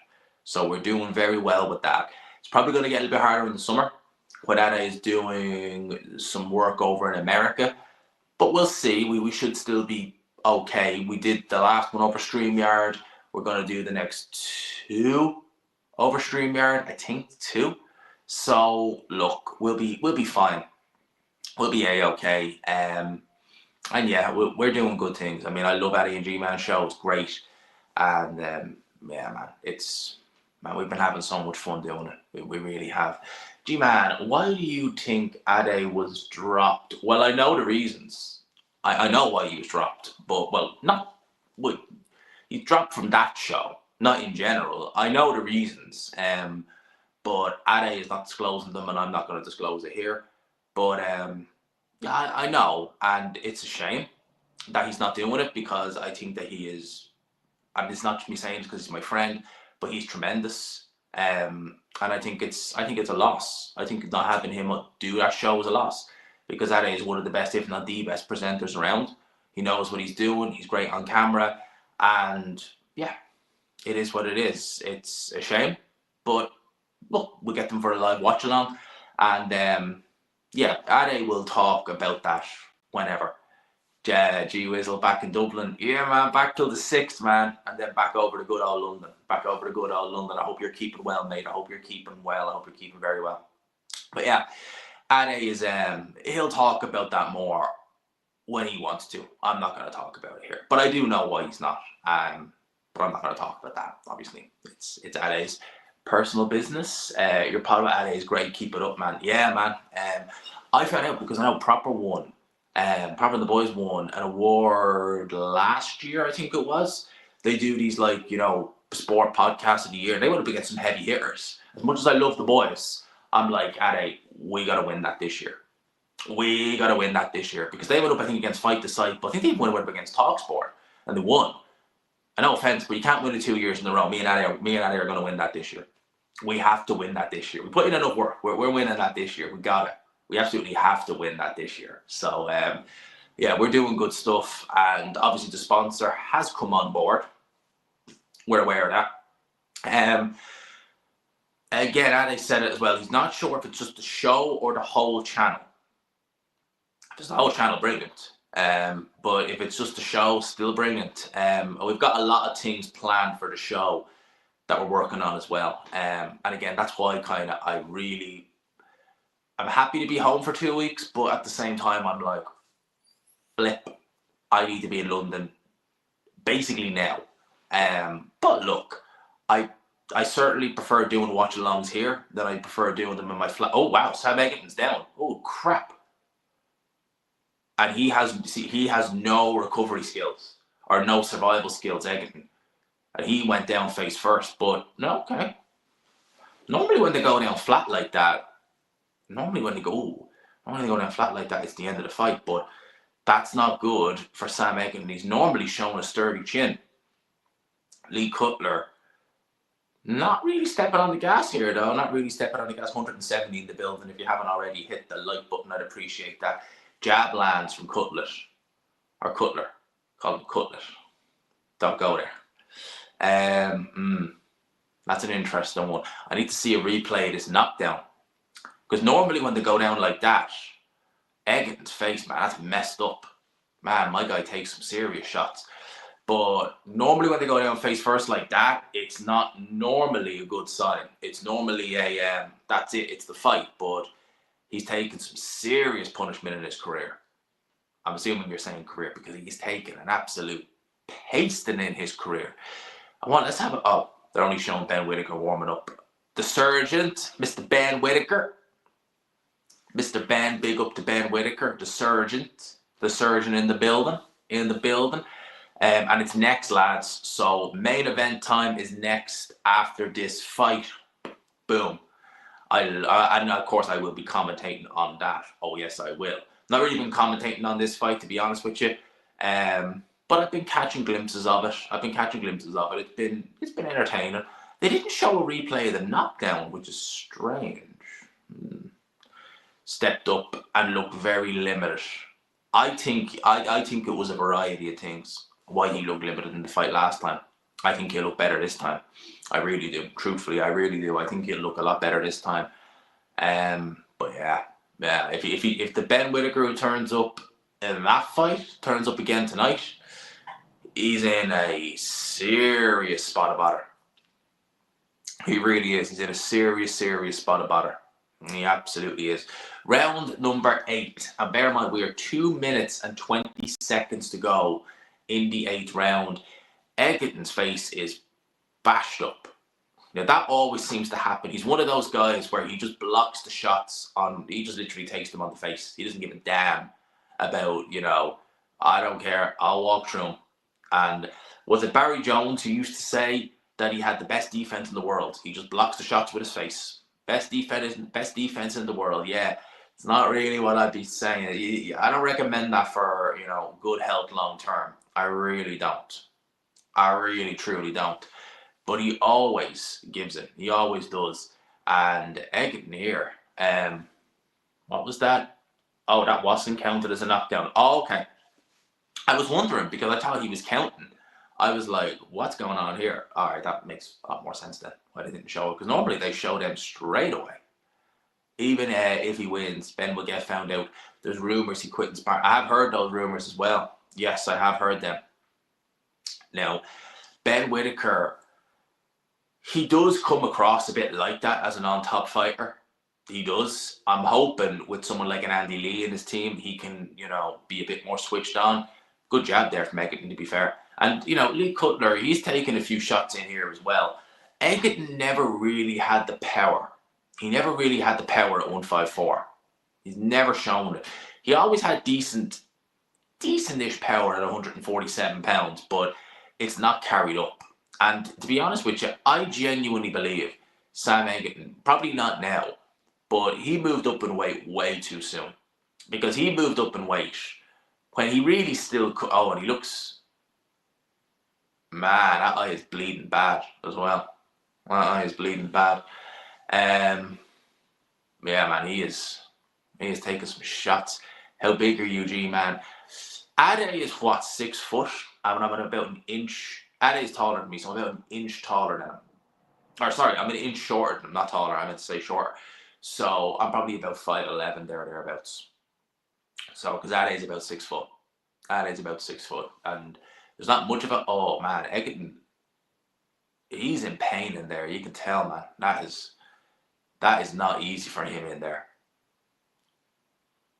[SPEAKER 1] So we're doing very well with that. It's probably going to get a little bit harder in the summer. Ade is doing some work over in America. But we'll see. We should still be okay. We did the last one over StreamYard. We're going to do the next 2 over StreamYard. I think 2. So look, we'll be fine. We'll be a-okay. And yeah, we're doing good things. I mean, I love Ade and G-Man show. It's great. And yeah, man, we've been having so much fun doing it. We really have. G-Man, why do you think Ade was dropped? Well, I know the reasons. I know why he was dropped, but he dropped from that show, not in general. I know the reasons, but Ade is not disclosing them, and I'm not going to disclose it here. But yeah, I know, and it's a shame that he's not doing it, because I think that he is, and it's not me saying it because he's my friend, but he's tremendous. And I think it's a loss. I think not having him do that show is a loss, because Ade is one of the best, if not the best, presenters around. He knows what he's doing. He's great on camera, and yeah, it is what it is. It's a shame, but look, we'll get them for a live watch along, and yeah, Ade will talk about that whenever. G-Wizzle back in Dublin. Yeah, man, back till the 6th, man. And then back over to good old London. I hope you're keeping well, mate. I hope you're keeping well. I hope you're keeping very well. But yeah, Ade is, he'll talk about that more when he wants to. I'm not going to talk about it here. But I do know why he's not. But I'm not going to talk about that, obviously. It's Ade's personal business. Your pod with Ade is great. Keep it up, man. Yeah, man. I found out because I know Proper won. Proper and the Boys won an award last year, I think it was. They do these, like, you know, sport podcasts of the year. They would have been getting some heavy hitters. As much as I love the Boys, I'm like, we got to win that this year. We got to win that this year. Because they went up, I think, against Fight the Site, but I think they even went up against Talksport, and they won. And no offense, but you can't win it 2 years in a row. Me and Addy are going to win that this year. We have to win that this year. We put in enough work. We're winning that this year. We got it. We absolutely have to win that this year. So, yeah, we're doing good stuff. And obviously the sponsor has come on board. We're aware of that. Again, Addy said it as well. He's not sure if it's just the show or the whole channel. If it's the whole channel, brilliant. But if it's just the show, still brilliant. We've got a lot of things planned for the show that we're working on as well. And again, that's why I'm happy to be home for 2 weeks, but at the same time, I'm like, flip, I need to be in London basically now. But look, I certainly prefer doing watch-alongs here than I prefer doing them in my flat. Oh, wow, Sam Eggington's down. Oh, crap. And he has no recovery skills or no survival skills, Eggington. And he went down face first, but no, okay. Normally when they go down flat like that, it's the end of the fight, but that's not good for Sam Eggington. He's normally shown a sturdy chin. Lee Cutler, not really stepping on the gas here, though. Not really stepping on the gas. 170 in the building. If you haven't already, hit the like button. I'd appreciate that. Jab lands from Cutler. Call him Cutler. Don't go there. That's an interesting one. I need to see a replay of this knockdown. Because normally when they go down like that, Eggington's face, man, that's messed up. Man, my guy takes some serious shots. But normally when they go down face first like that, it's not normally a good sign. It's normally that's it, it's the fight. But he's taken some serious punishment in his career. I'm assuming you're saying career because he's taken an absolute pasting in his career. Let's have they're only showing Ben Whittaker warming up. The Sergeant, Mr. Ben Whittaker. Mr. Ben, big up to Ben Whittaker, the surgeon in the building. And it's next, lads. So main event time is next after this fight. Boom. And of course I will be commentating on that. Oh yes, I will. Not really been commentating on this fight, to be honest with you. But I've been catching glimpses of it. It's been entertaining. They didn't show a replay of the knockdown, which is strange. Stepped up and looked very limited. I think it was a variety of things why he looked limited in the fight last time. I think he'll look better this time. I really do. Truthfully, I really do. I think he'll look a lot better this time. But yeah. If the Ben Whittaker who turns up in that fight turns up again tonight, he's in a serious spot of bother. He really is. He's in a serious spot of bother. He absolutely is. Round number 8. And bear in mind, we are 2 minutes and 20 seconds to go in the 8th round. Eggington's face is bashed up. Now, that always seems to happen. He's one of those guys where he just blocks the shots he just literally takes them on the face. He doesn't give a damn about, I don't care. I'll walk through him. And was it Barry Jones who used to say that he had the best defense in the world? He just blocks the shots with his face. Best defense in the world. Yeah, it's not really what I'd be saying. I don't recommend that for good health long term. I really don't. I really truly don't. But he always gives it. He always does. And Eggington here. What was that? Oh, that wasn't counted as a knockdown. Oh, okay. I was wondering because I thought he was counting. I was like, what's going on here? All right, that makes a lot more sense then. Why they didn't show it. Because normally they show them straight away. Even if he wins, Ben will get found out. There's rumors he quit in sparring. I have heard those rumors as well. Yes, I have heard them. Now, Ben Whittaker, he does come across a bit like that as an on-top fighter. He does. I'm hoping with someone like an Andy Lee in his team, he can, be a bit more switched on. Good job there from Eggington, to be fair. And, Lee Cutler, he's taken a few shots in here as well. Eggington never really had the power. He never really had the power at 154. He's never shown it. He always had decent-ish power at 147 pounds, but it's not carried up. And to be honest with you, I genuinely believe Sam Eggington, probably not now, but he moved up in weight way too soon. Because he moved up in weight when he really still could. Oh, and he looks, man, that eye is bleeding bad as well. That eye is bleeding bad. Yeah, man, he is taking some shots. How big are you, G, man? Ade is what, 6 foot? I'm about an inch. Ade is taller than me, so I'm about an inch taller than him. Or sorry, I'm an inch shorter than him, not taller. I meant to say shorter. So I'm probably about 5'11" there or thereabouts. So because Ade is about 6 foot. Ade is about 6 foot, and there's not much of a. Oh man, Eggington, he's in pain in there. You can tell, man. That is not easy for him in there.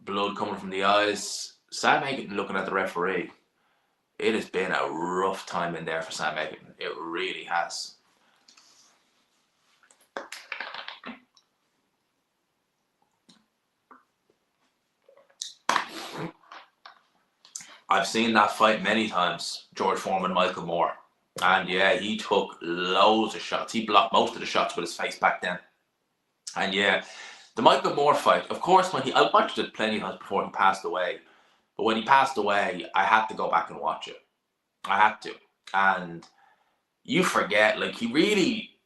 [SPEAKER 1] Blood coming from the eyes. Sam Eggington looking at the referee. It has been a rough time in there for Sam Eggington. It really has. I've seen that fight many times, George Foreman, Michael Moore. And yeah, he took loads of shots. He blocked most of the shots with his face back then. And yeah, the Michael Moore fight, of course, I watched it plenty of times before he passed away. But when he passed away, I had to go back and watch it. I had to. And you forget, like, he really,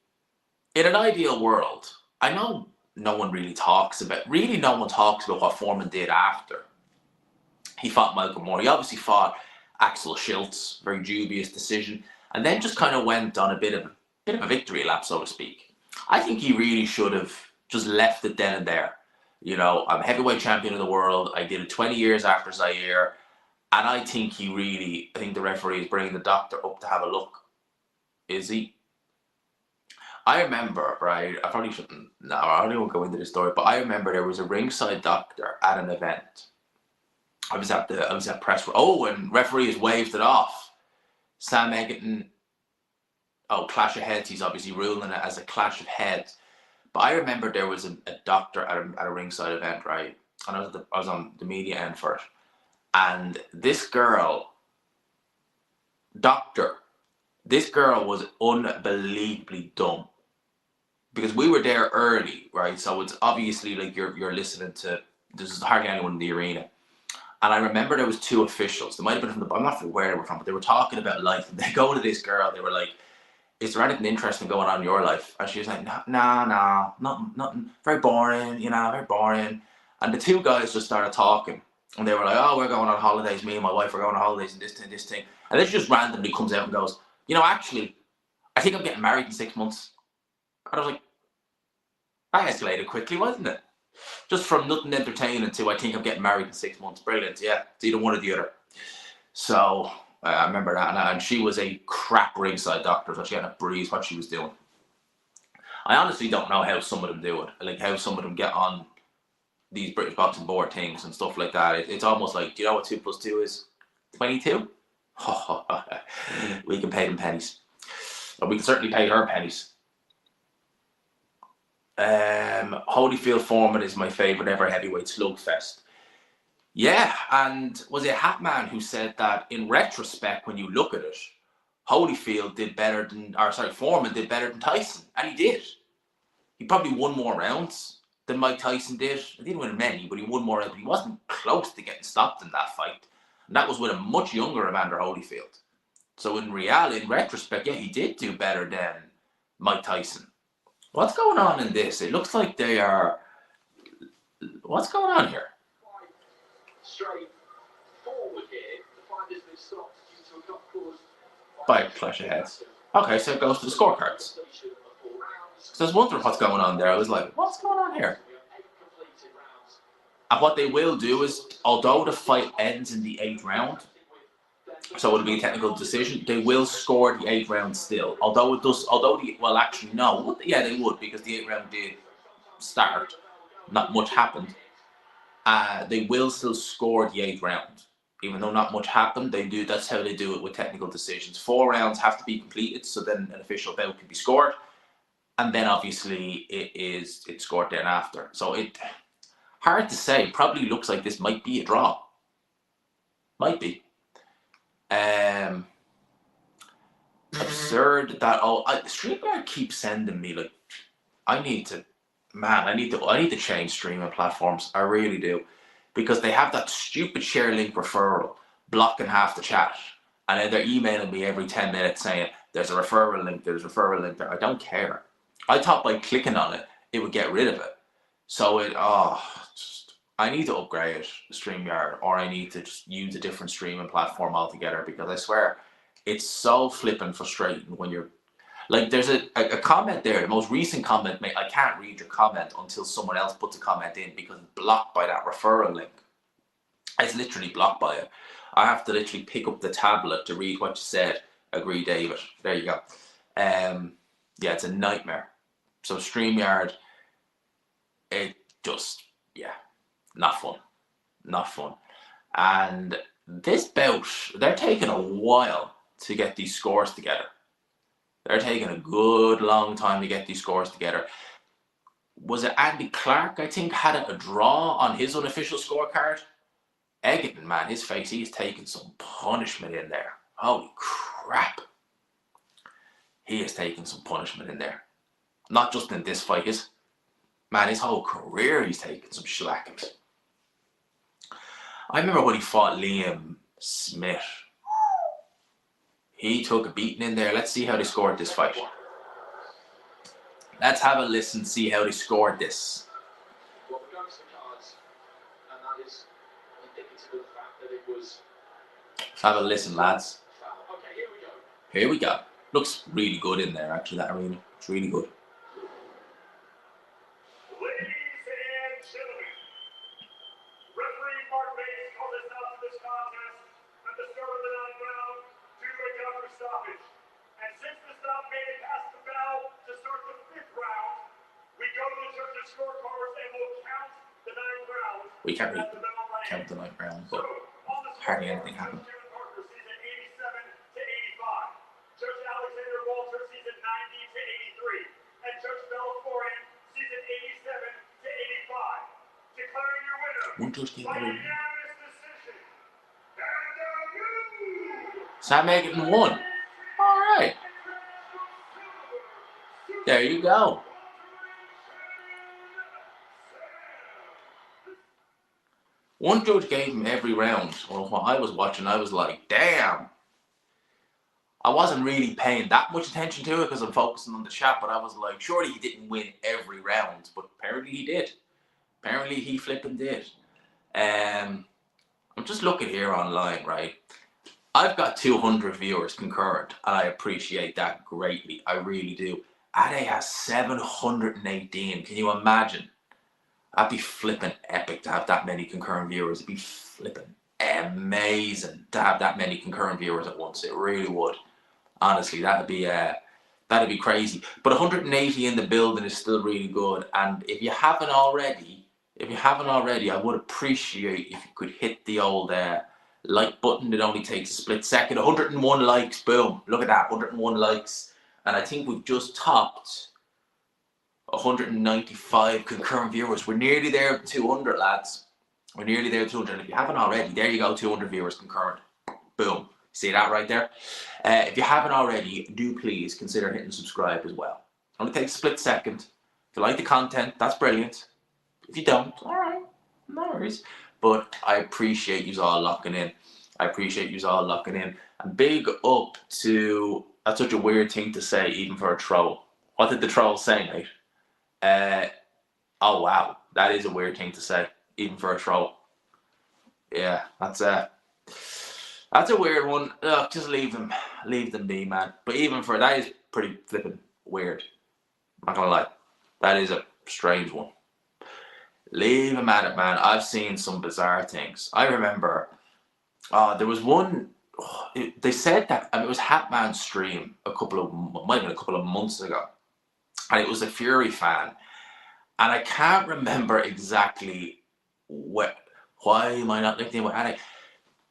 [SPEAKER 1] in an ideal world, I know no one talks about what Foreman did after he fought Michael Moore. He obviously fought Axel Schultz, very dubious decision, and then just kind of went on a bit of a victory lap, so to speak. I think he really should have just left it then and there. You know, I'm heavyweight champion of the world. I did it 20 years after Zaire, and I think the referee is bringing the doctor up to have a look. Is he? I remember, right? I probably shouldn't. No, I don't even go into this story, but I remember there was a ringside doctor at an event. I was at press. Oh, and referees waved it off. Sam Eggington. Oh, clash of heads. He's obviously ruling it as a clash of heads. But I remember there was a doctor at a ringside event, right? And I was on the media end for it. And this girl was unbelievably dumb. Because we were there early, right? So it's obviously like you're listening to, there's hardly anyone in the arena. And I remember there was 2 officials. They might have been from I'm not sure where they were from, but they were talking about life. And they go to this girl. They were like, "Is there anything interesting going on in your life?" And she was like, "Nah, nothing. Very boring, very boring." And the 2 guys just started talking. And they were like, "Oh, we're going on holidays. Me and my wife are going on holidays and this thing. And then she just randomly comes out and goes, "Actually, I think I'm getting married in 6 months." And I was like, that escalated quickly, wasn't it? Just from nothing entertaining to I think I'm getting married in 6 months. Brilliant. Yeah, it's either one or the other. So I remember that. And she was a crap ringside doctor, so she had to breeze what she was doing. I honestly don't know how some of them do it. Like how some of them get on these British Boxing Board things and stuff like that. It's almost like, do you know what 2 + 2 is? 22? We can pay them pennies. Or we can certainly pay her pennies. Holyfield Foreman is my favourite ever heavyweight slugfest. Yeah, and was it Hatman who said that in retrospect, when you look at it, Holyfield did better than, Foreman did better than Tyson, and he did. He probably won more rounds than Mike Tyson did. He didn't win many, but he won more rounds. But he wasn't close to getting stopped in that fight, and that was with a much younger Evander Holyfield. So in retrospect, yeah, he did do better than Mike Tyson. What's going on in this? It looks like they are. What's going on here? Straight forward here. The fight has been stopped due to a cause by a clash of heads. Okay, so it goes to the scorecards. So I was wondering what's going on there. I was like, what's going on here? And what they will do is, although the fight ends in the 8th round, so it'll be a technical decision, they will score the 8th round still. Yeah, they would, because the 8th round did start. Not much happened. They will still score the 8th round. Even though not much happened, they do. That's how they do it with technical decisions. 4 rounds have to be completed, so then an official bout can be scored. And then obviously it's scored then after. So hard to say. Probably looks like this might be a draw. Might be. Absurd that StreamYard keeps sending me, like, I need to man, I need to change streaming platforms. I really do, because they have that stupid share link referral blocking half the chat, and then they're emailing me every 10 minutes saying there's a referral link. There's a referral link there. I don't care. I thought by clicking on it, it would get rid of it. So I need to upgrade StreamYard, or I need to just use a different streaming platform altogether, because I swear it's so flipping frustrating when you're like, there's a comment there, the most recent comment, mate. I can't read your comment until someone else puts a comment in, because it's blocked by that referral link. It's literally blocked by it. I have to literally pick up the tablet to read what you said. Agree, David. There you go. Yeah, it's a nightmare. So StreamYard, it just, yeah, not fun. Not fun. And this bout, they're taking a while to get these scores together. They're taking a good long time to get these scores together. Was it Andy Clark, I think, had a draw on his unofficial scorecard? Eggington, man, his face, he's taking some punishment in there. Holy crap. He is taking some punishment in there. Not just in this fight, man, his whole career he's taking some shellackings. I remember when he fought Liam Smith. He took a beating in there. Let's see how they scored this fight. Let's have a listen, see how they scored this.
[SPEAKER 2] Well, we're going to the cards, and that is indicative of the fact that it was...
[SPEAKER 1] Let's have a listen, lads.
[SPEAKER 2] Okay, here we go.
[SPEAKER 1] Here we go. Looks really good in there, actually, that arena. It's really good.
[SPEAKER 3] Ladies and gentlemen, referee Mark Bates called us out to this contest at the start of the 9th round due to a counter stoppage. And since the stop made it past the bell to start the 5th round, we go to the judges' scorecards and we'll count the 9th round.
[SPEAKER 1] We can't really count the 9th round, but hardly anything happened. One judge gave every... Sam Eggington won. Alright. There you go. One judge gave him every round. Well, what I was watching, I was like, damn. I wasn't really paying that much attention to it because I'm focusing on the chat, but I was like, surely he didn't win every round, but apparently he did. Apparently he flipping did. I'm just looking here online, right? I've got 200 viewers concurrent, and I appreciate that greatly. I really do. Ade has 718. Can you imagine? That'd be flipping epic to have that many concurrent viewers. It'd be flipping amazing to have that many concurrent viewers at once. It really would. Honestly, that'd be crazy. But 180 in the building is still really good. And if you haven't already, I would appreciate if you could hit the old like button. It only takes a split second. 101 likes, boom. Look at that, 101 likes. And I think we've just topped 195 concurrent viewers. We're nearly there at 200, lads. We're nearly there at 200. And if you haven't already, there you go, 200 viewers concurrent. Boom. See that right there? If you haven't already, do please consider hitting subscribe as well. It only takes a split second. If you like the content, that's brilliant. If you don't, all right, no worries. But I appreciate you all locking in. And big up to, that's such a weird thing to say, even for a troll. What did the troll say, mate? Oh wow, that is a weird thing to say, even for a troll. Yeah, that's a weird one. Look, just leave them be, man. But even for that is pretty flippin' weird. I'm not gonna lie, that is a strange one. Leave him at it, man. I've seen some bizarre things. I remember, there was one. They said that it was Hatman's stream might have been a couple of months ago, and it was a Fury fan, and I can't remember exactly why am I not linking with Ade.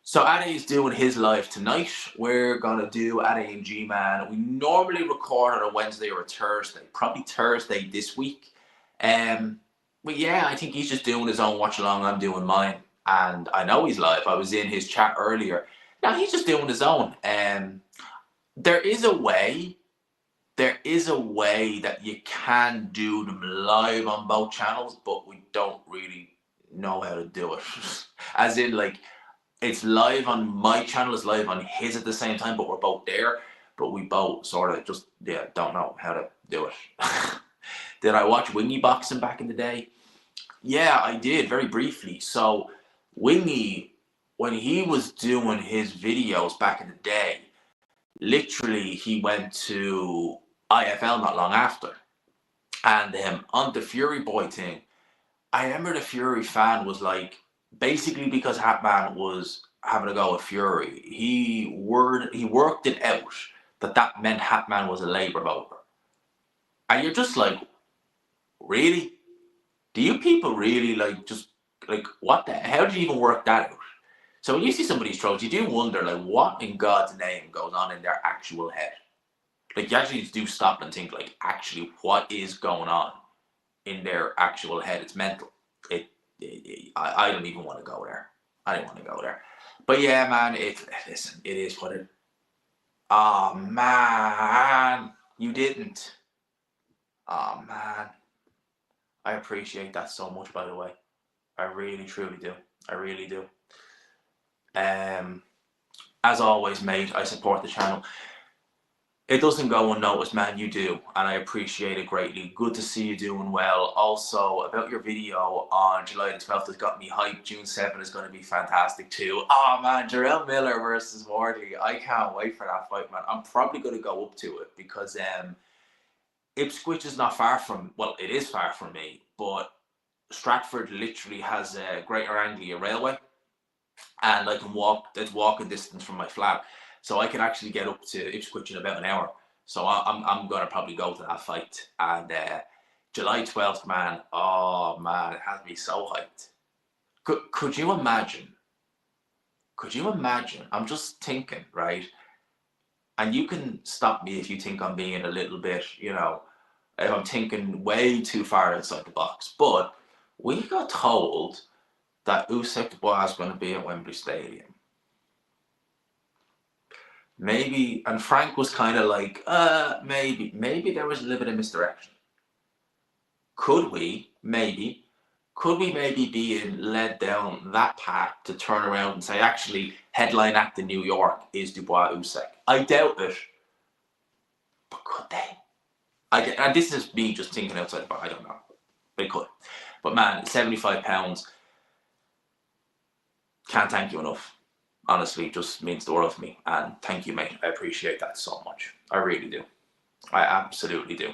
[SPEAKER 1] So Ade's doing his live tonight. We're gonna do Ade and G-Man. We normally record on a Wednesday or a Thursday, probably Thursday this week. But yeah, I think he's just doing his own watch along. I'm doing mine, and I know he's live. I was in his chat earlier. Now he's just doing his own. There is a way there is a way that you can do them live on both channels, but we don't really know how to do it. As in, like, it's live on my channel, it's live on his at the same time, but we're both there. But we both sort of just, don't know how to do it. Did I watch Wingy boxing back in the day? Yeah, I did, very briefly. So, Wingy, when he was doing his videos back in the day, literally he went to IFL not long after. And on the Fury Boy thing, I remember the Fury fan was like, basically because Hatman was having a go at Fury, he worked it out that meant Hatman was a Labour voter. And you're just like, really? Do you people really what the how did you even work that out? So when you see some of these trolls, you do wonder, like, what in God's name goes on in their actual head? Like, you actually do stop and think, like, actually, what is going on in their actual head? It's mental. I don't even want to go there. I don't want to go there. But yeah, man, listen, it is what it. Oh man, you didn't. Oh man, I appreciate that so much. By the way, I really, truly do. I really do. As always, mate, I support the channel. It doesn't go unnoticed, man. You do, and I appreciate it greatly. Good to see you doing well. Also, about your video on July the 12th has got me hyped. June 7th is going to be fantastic too. Oh man, Jarrell Miller versus Wardley. I can't wait for that fight, man. I'm probably going to go up to it because Ipswich is not far from, well, it is far from me, but Stratford literally has a Greater Anglia Railway, and I can walk. It's walking distance from my flat. So I can actually get up to Ipswich in about an hour. So I'm going to probably go to that fight. And July 12th, man. Oh, man. It has me so hyped. Could you imagine? Could you imagine? I'm just thinking, right? And you can stop me if you think I'm being a little bit, if I'm thinking way too far outside the box. But we got told that Usyk was going to be at Wembley Stadium. Maybe, and Frank was kind of like, maybe there was a little bit of misdirection. Could we maybe be led down that path to turn around and say, actually, headline act in New York is Dubois Usyk? I doubt it, but could they? And this is me just thinking outside the box. I don't know. They could, but man, £75. Can't thank you enough. Honestly, just means the world to me. And thank you, mate. I appreciate that so much. I really do. I absolutely do.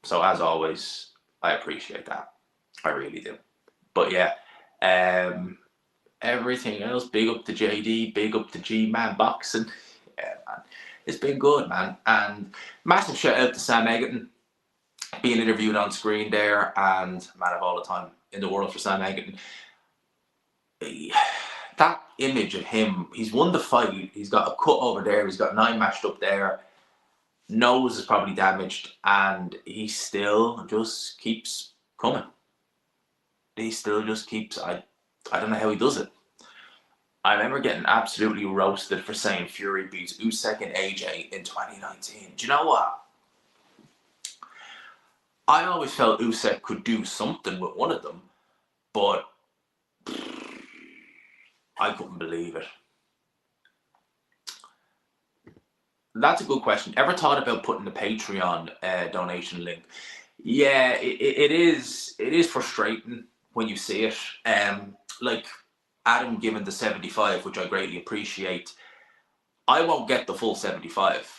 [SPEAKER 1] So as always, I appreciate that. I really do. But yeah, everything else, big up to JD, big up to G-Man Boxing. Yeah, man. It's been good, man. And massive shout out to Sam Eggington being interviewed on screen there, and man of all the time in the world for Sam Eggington. That image of him, he's won the fight, he's got a cut over there, he's got 9 matched up there, nose is probably damaged, and he still just keeps coming. He still just keeps, I don't know how he does it. I remember getting absolutely roasted for saying Fury beats Usyk and AJ in 2019. Do you know what? I always felt Usyk could do something with one of them, but I couldn't believe it. That's a good question. Ever thought about putting the Patreon donation link? Yeah, it is frustrating when you see it. Like Adam giving the 75, which I greatly appreciate. I won't get the full 75.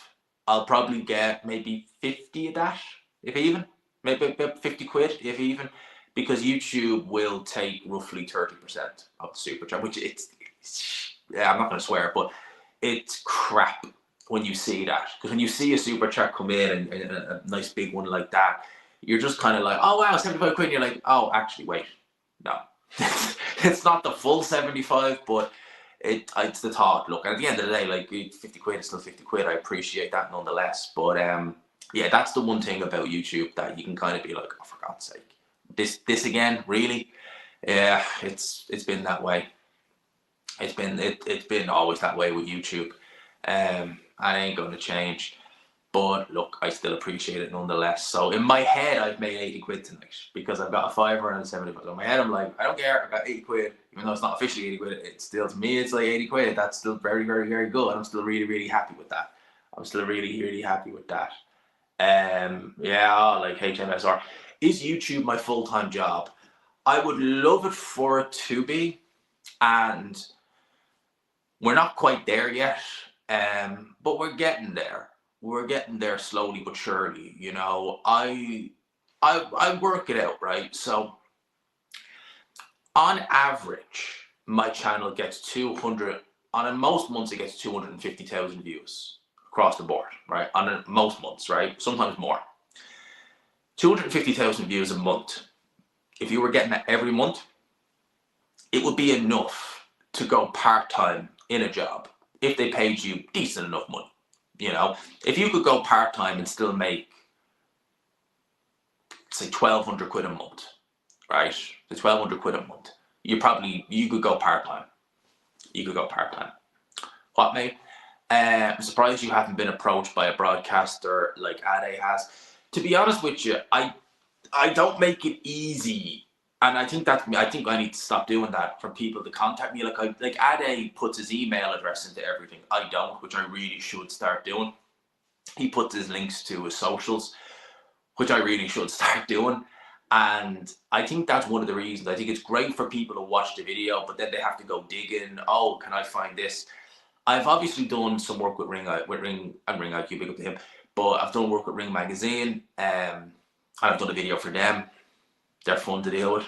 [SPEAKER 1] I'll probably get maybe 50 of that, if even. Maybe 50 quid, if even. Because YouTube will take roughly 30% of the super chat, which I'm not going to swear, but it's crap when you see that. Because when you see a super chat come in and a nice big one like that, you're just kind of like, oh wow, 75 quid. And you're like, oh, actually, wait, no, it's not the full 75, but it's the thought. Look, at the end of the day, like 50 quid is still 50 quid. I appreciate that nonetheless. But yeah, that's the one thing about YouTube that you can kind of be like, oh, for God's sake. This again, really? Yeah, it's been that way. It's been always that way with YouTube. I ain't going to change. But look, I still appreciate it nonetheless. So in my head, I've made 80 quid tonight because I've got a fiver and a 75. So in my head, I'm like, I don't care. I got 80 quid, even though it's not officially 80 quid. It's still, to me, it's like 80 quid. That's still very, very, very good. I'm still really, really happy with that. I'm still really, really happy with that. Yeah, like HMSR. Is YouTube my full-time job? I would love it for it to be, and we're not quite there yet. But we're getting there. We're getting there slowly but surely. You know, I work it out, right? So on average, my channel gets 200. Most months, it gets 250,000 views across the board, right? Most months, right? Sometimes more. 250,000 views a month. If you were getting that every month, it would be enough to go part-time in a job if they paid you decent enough money. You know, if you could go part-time and still make, say, 1,200 quid a month, right? The 1,200 quid a month, you could go part-time. You could go part-time. What, mate? I'm surprised you haven't been approached by a broadcaster like Ade has. To be honest with you, I don't make it easy, and I think I need to stop doing that for people to contact me. Like Ade puts his email address into everything. I don't, which I really should start doing. He puts his links to his socials, which I really should start doing. And I think that's one of the reasons. I think it's great for people to watch the video, but then they have to go digging. Oh, can I find this? I've obviously done some work with Ring IQ, big up to him. But I've done work with Ring Magazine, and I've done a video for them. They're fun to deal with.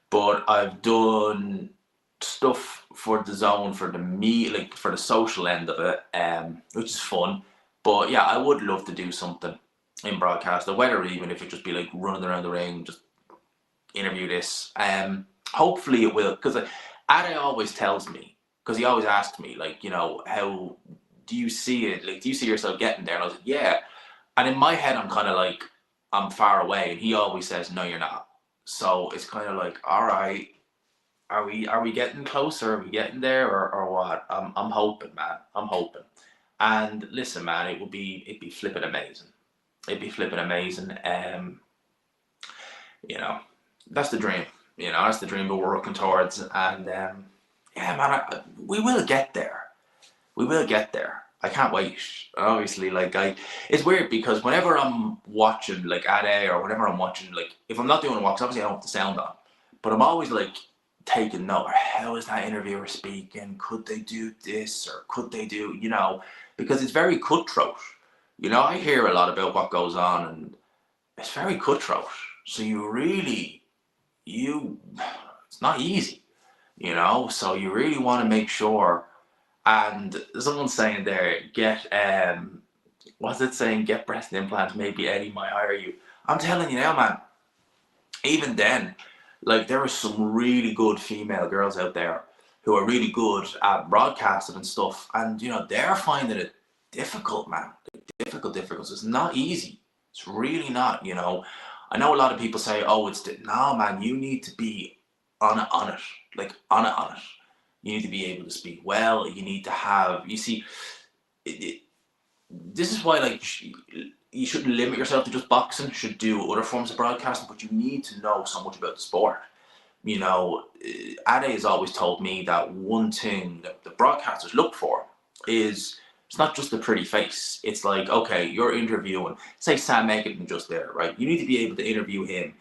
[SPEAKER 1] But I've done stuff for the zone, for the social end of it, which is fun. But yeah, I would love to do something in broadcast, or whether even if it just be like running around the ring, just interview this. Hopefully it will, because Ade always tells me, because he always asks me, like, you know, how do you see it? Like, do you see yourself getting there? And I was like, yeah. And in my head, I'm kind of like, I'm far away, and he always says, no, you're not. So it's kind of like, all right, are we getting closer? Are we getting there, or what? I'm hoping, man. I'm hoping. And listen, man, it'd be flipping amazing. It'd be flipping amazing. You know, that's the dream. You know, that's the dream we're working towards. And yeah, man, we will get there. We will get there. I can't wait. Obviously, like it's weird because whenever I'm watching like Ade, or whenever I'm watching, like, if I'm not doing a walk, obviously I don't have the sound on, but I'm always like taking note. How is that interviewer speaking? Could they do this, or could they do, you know, because it's very cutthroat. You know, I hear a lot about what goes on, and it's very cutthroat. So it's not easy, you know. So you really want to make sure. And someone's saying there, what's it saying? Get breast implants, maybe Eddie might hire you. I'm telling you now, man, even then, like, there are some really good female girls out there who are really good at broadcasting and stuff. And, you know, they're finding it difficult, man. Difficult. It's not easy. It's really not, you know. I know a lot of people say, oh, no, man, you need to be on it. Like, on it. You need to be able to speak well. You need to have, you see, this is why, like, you shouldn't limit yourself to just boxing. You should do other forms of broadcasting, but you need to know so much about the sport. You know, Ade has always told me that one thing that the broadcasters look for is, it's not just a pretty face. It's like, okay, you're interviewing, say Sam Eggington just there, right? You need to be able to interview him.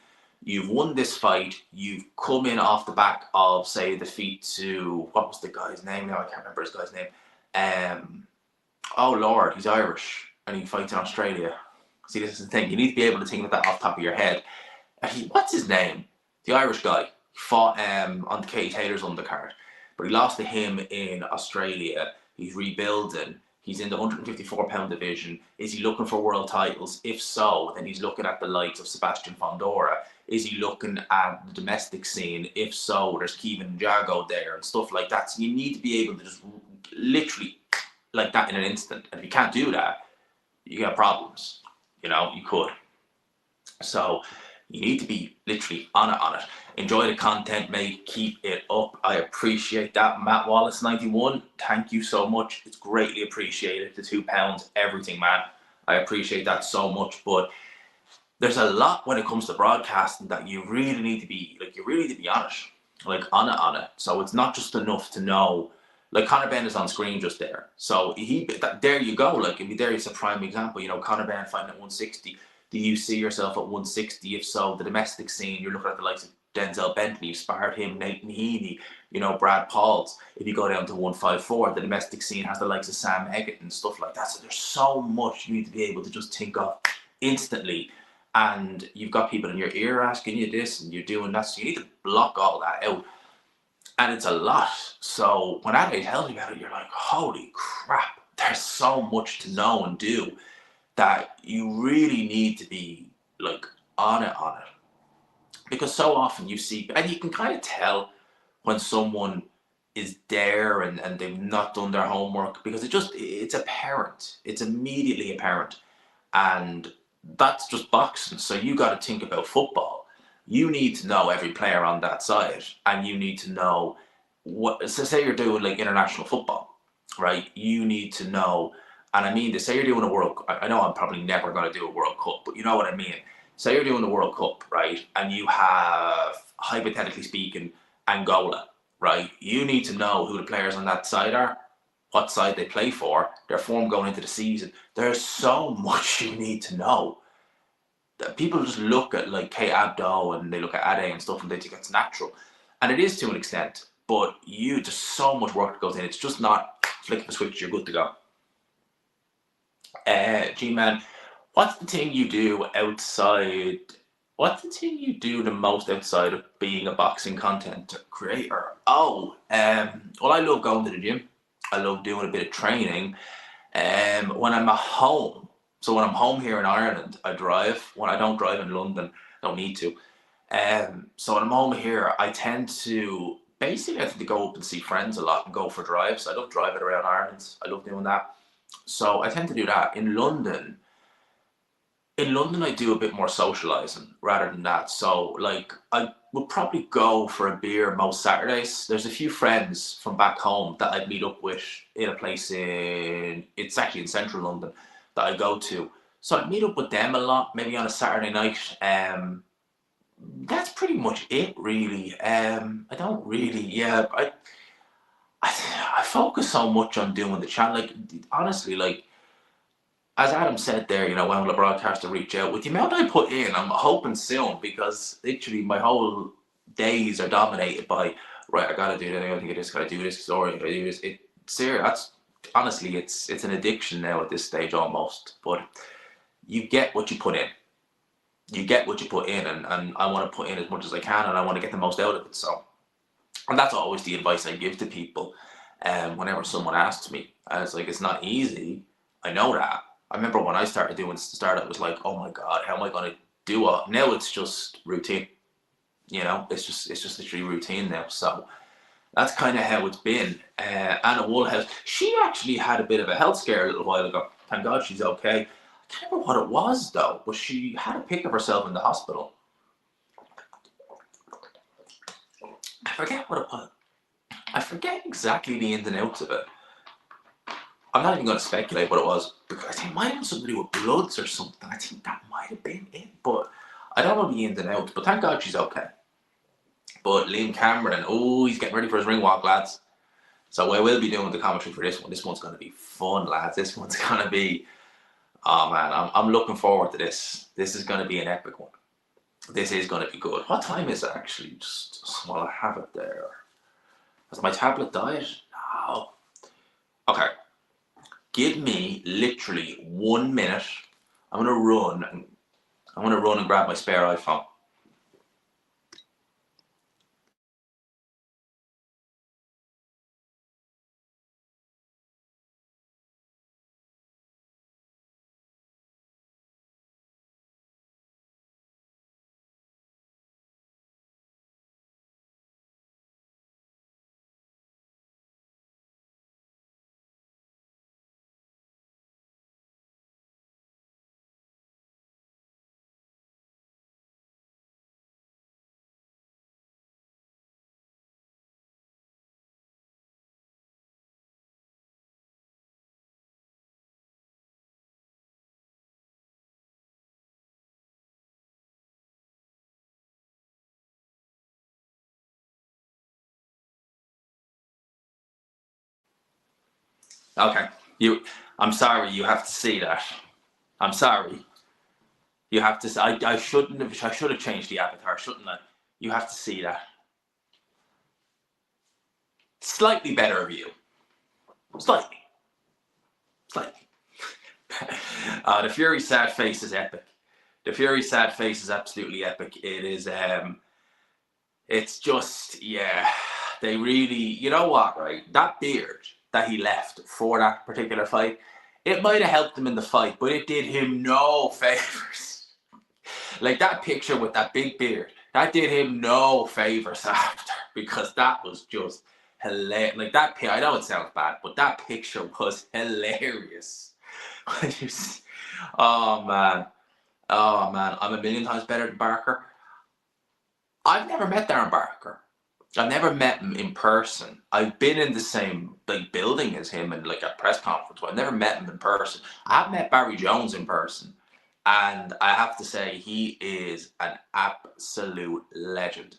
[SPEAKER 1] You've won this fight. You've come in off the back of, say, defeat to, what was the guy's name now? I can't remember his guy's name. Oh, Lord, he's Irish, and he fights in Australia. See, this is the thing. You need to be able to think of that off the top of your head. What's his name? The Irish guy. He fought on Katie Taylor's undercard, but he lost to him in Australia. He's rebuilding. He's in the 154-pound division. Is he looking for world titles? If so, then he's looking at the likes of Sebastian Fondora. Is he looking at the domestic scene? If so, there's Kevin Jago there and stuff like that. So you need to be able to just literally like that in an instant. And if you can't do that, you got problems. You know, you could. So You need to be literally on it. Enjoy the content, mate. Keep it up. I appreciate that. Matt Wallace 91, thank you so much. It's greatly appreciated. The £2, everything, man. I appreciate that so much. But there's a lot when it comes to broadcasting that you really need to be on it. Like on it. So it's not just enough to know. Like Conor Benn is on screen just there. So there you go. Like there is a prime example. You know, Conor Benn fighting at 160. Do you see yourself at 160? If so, the domestic scene, you're looking at the likes of Denzel Bentley, you've sparred him, Nathan Heaney, you know, Brad Pauls. If you go down to 154, the domestic scene has the likes of Sam Eggington and stuff like that. So there's so much you need to be able to just think of instantly. And you've got people in your ear asking you this and you're doing that. So you need to block all that out. And it's a lot. So when Adelaide tells you about it, you're like, holy crap, there's so much to know and do that you really need to be like on it. Because so often you see, and you can kind of tell when someone is there and they've not done their homework, because it's apparent. It's immediately apparent. And that's just boxing. So you got to think about football. You need to know every player on that side, and you need to know what. So say you're doing like international football, right? You need to know, and I mean, say you're doing a World. I know I'm probably never going to do a World Cup, but you know what I mean. Say you're doing the World Cup, right? And you have, hypothetically speaking, Angola, right? You need to know who the players on that side are, what side they play for, their form going into the season. There's so much you need to know. That people just look at like Kate Abdo and they look at Ade and stuff and they think it's natural. And it is to an extent, but there's so much work that goes in. It's just not flick the switch, you're good to go. G-Man, what's the thing you do the most outside of being a boxing content creator? Well, I love going to the gym. I love doing a bit of training. When I'm at home, so when I'm home here in Ireland, I drive. When I don't drive in London, I don't need to. So when I'm home here, I tend to go up and see friends a lot and go for drives. I love driving around Ireland. I love doing that. So I tend to do that. In London, I do a bit more socializing rather than that. So like I would probably go for a beer most Saturdays. There's a few friends from back home that I'd meet up with in a place it's actually in central London that I go to. So I'd meet up with them a lot, maybe on a Saturday night. That's pretty much it really. I don't really, yeah, I focus so much on doing the channel. Like honestly, like as Adam said there, you know, when will the broadcaster reach out? With the amount I put in, I'm hoping soon, because literally my whole days are dominated by, right, I gotta do that, I gotta do this, gotta do this, sorry, gotta do this. That's honestly, it's an addiction now at this stage almost. But you get what you put in. You get what you put in, and I want to put in as much as I can, and I want to get the most out of it. So, and that's always the advice I give to people. Whenever someone asks me, it's like, it's not easy. I know that. I remember when I started doing startup, it was like, oh my god, how am I going to do it? Now it's just routine. You know, it's just literally routine now. So that's kind of how it's been. Anna Woolhouse, she actually had a bit of a health scare a little while ago. Thank God she's okay. I can't remember what it was though, but she had a pic of herself in the hospital. I forget what it was. I forget exactly the ins and outs of it. I'm not even going to speculate what it was, because I think it might have been something to do with bloods or something. I think that might have been it, but I don't know the ins and outs. But thank God she's okay. But Liam Cameron, he's getting ready for his ring walk, lads. So I will be doing the commentary for this one. This one's going to be fun, lads. This one's going to be, oh man, I'm looking forward to this. This is going to be an epic one. This is going to be good. What time is it actually? Just while I have it there. Has my tablet died? No. Okay. Give me literally 1 minute. I'm gonna run and grab my spare iPhone. Okay, I'm sorry. You have to see that. I'm sorry. You have to. I shouldn't have. I should have changed the avatar, shouldn't I? You have to see that. Slightly better view. Slightly. Slightly. The Fury sad face is epic. The Fury sad face is absolutely epic. It is. It's just, yeah. They really. You know what? Right. That beard that he left for that particular fight, it might have helped him in the fight, but it did him no favors. Like that picture with that big beard, that did him no favors after, because that was just hilarious. Like that, I know it sounds bad, but that picture was hilarious. Oh man, oh man, I'm a million times better than Barker. I've never met Darren Barker. I've never met him in person. I've been in the same like building as him and like a press conference, but I've never met him in person. I've met Barry Jones in person, and I have to say he is an absolute legend.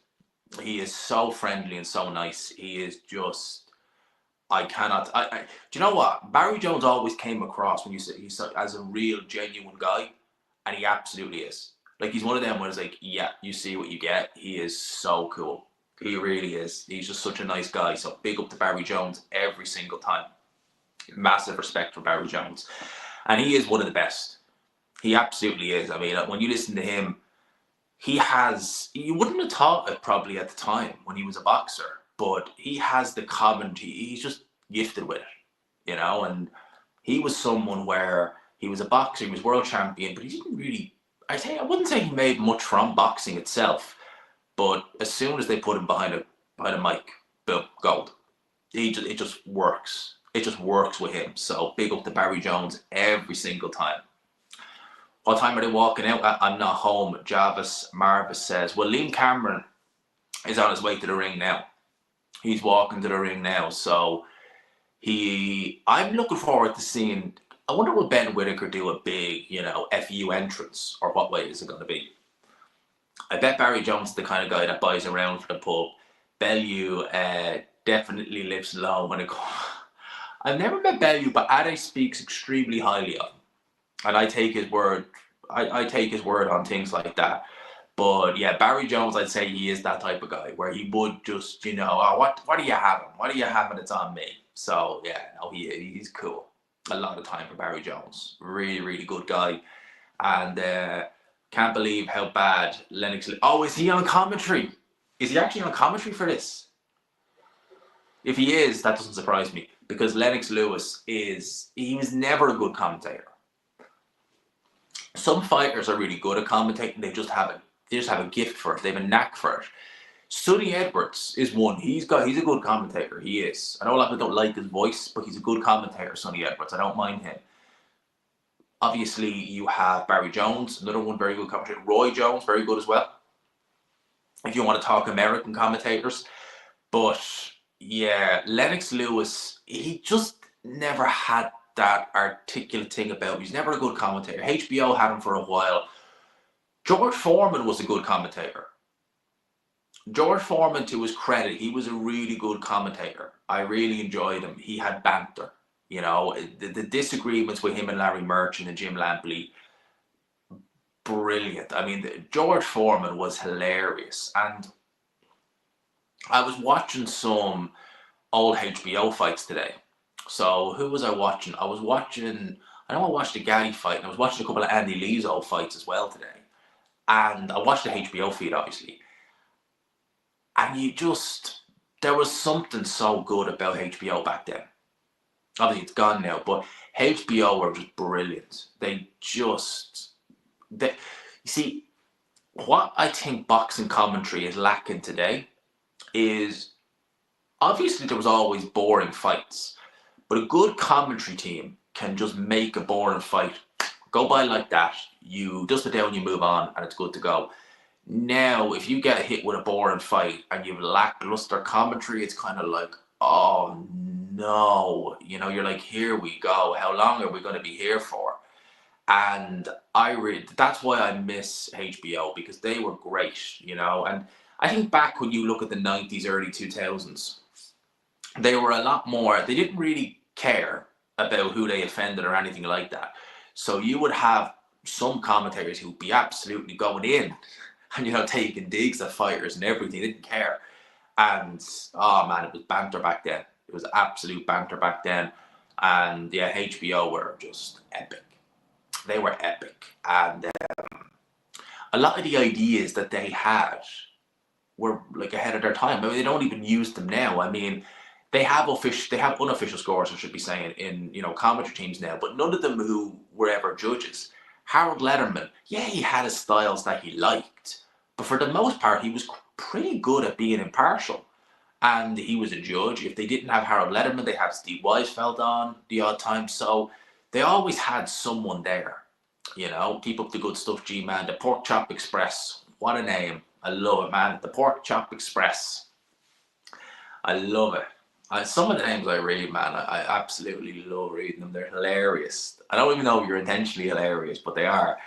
[SPEAKER 1] He is so friendly and so nice. He is just I cannot. Do you know what? Barry Jones always came across when you say he's as a real genuine guy, and he absolutely is. Like he's one of them where it's like, yeah, you see what you get. He is so cool. He really is. He's just such a nice guy. So big up to Barry Jones every single time. Massive respect for Barry Jones, and he is one of the best. He absolutely is. I mean, when you listen to him, he has. You wouldn't have thought it probably at the time when he was a boxer, but he has the commentary. He's just gifted with it, you know. And he was someone where he was a boxer, he was world champion, but he didn't really. I wouldn't say he made much from boxing itself, but as soon as they put him behind a mic, boom, gold. It just works. It just works with him. So big up to Barry Jones every single time. What time are they walking out? I'm not home. Jarvis Marvis says, well, Liam Cameron is on his way to the ring now. He's walking to the ring now. So I'm looking forward to seeing, I wonder will Ben Whittaker do a big, FU entrance, or what way is it going to be? I bet Barry Jones is the kind of guy that buys around for the pub. Bellew definitely lives low when it comes. I've never met Bellew, but Ade speaks extremely highly of him. And I take his word. I take his word on things like that. But yeah, Barry Jones, I'd say he is that type of guy where he would just, oh, what are you having? What are you having? It's on me. So yeah, no, he's cool. A lot of time for Barry Jones. Really, really good guy. And can't believe how bad Lennox. Oh, is he on commentary? Is he actually on commentary for this? If he is, that doesn't surprise me, because Lennox Lewis he was never a good commentator. Some fighters are really good at commentating. They just have a gift for it. They have a knack for it. Sonny Edwards is one. He's a good commentator. He is. I know a lot of people don't like his voice, but he's a good commentator, Sonny Edwards. I don't mind him. Obviously, you have Barry Jones, another one very good commentator. Roy Jones, very good as well, if you want to talk American commentators. But yeah, Lennox Lewis, he just never had that articulate thing about him. He's never a good commentator. HBO had him for a while. George Foreman was a good commentator. George Foreman, to his credit, he was a really good commentator. I really enjoyed him. He had banter. The disagreements with him and Larry Merchant and Jim Lampley, brilliant. I mean, George Foreman was hilarious. And I was watching some old HBO fights today. So who was I watching? I know I watched the Gatti fight, and I was watching a couple of Andy Lee's old fights as well today. And I watched the HBO feed, obviously. And there was something so good about HBO back then. Obviously, it's gone now, but HBO were just brilliant. You see, what I think boxing commentary is lacking today is, obviously there was always boring fights, but a good commentary team can just make a boring fight go by like that. You dust it down, you move on, and it's good to go. Now, if you get hit with a boring fight and you've lackluster commentary, it's kind of like, oh no, you're like, here we go. How long are we going to be here for? And that's why I miss HBO, because they were great, And I think back when you look at the 90s, early 2000s, they were a lot more, they didn't really care about who they offended or anything like that. So you would have some commentators who'd be absolutely going in and, you know, taking digs at fighters and everything, they didn't care. And, oh man, it was banter back then. It was absolute banter back then. And yeah, HBO were just epic. They were epic. And a lot of the ideas that they had were like ahead of their time. I mean, they don't even use them now. I mean, they have unofficial scores, I should be saying, in, you know, commentary teams now, but none of them who were ever judges. Harold Letterman, yeah, he had his styles that he liked, but for the most part, he was pretty good at being impartial. And he was a judge. If they didn't have Harold Letterman, they had Steve Weisfeld on the odd time. So they always had someone there. You know, keep up the good stuff, G-Man. The Pork Chop Express. What a name. I love it, man. The Pork Chop Express. I love it. Some of the names I read, man, I absolutely love reading them. They're hilarious. I don't even know if you're intentionally hilarious, but they are.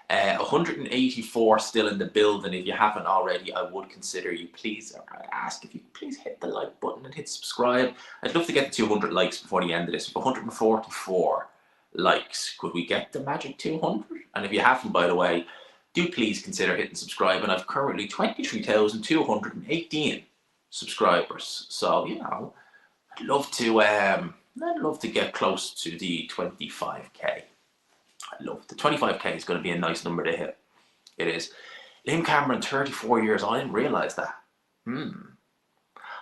[SPEAKER 1] 184 still in the building. If you haven't already, I would consider you, please, I ask if you please hit the like button and hit subscribe. I'd love to get to 200 likes before the end of this. 144 likes. Could we get the magic 200? And if you haven't, by the way, do please consider hitting subscribe. And I've currently 23,218 subscribers. So, you know, I'd love to get close to the 25k. I love the 25k is going to be a nice number to hit. It is. Liam Cameron, 34 years. I didn't realise that.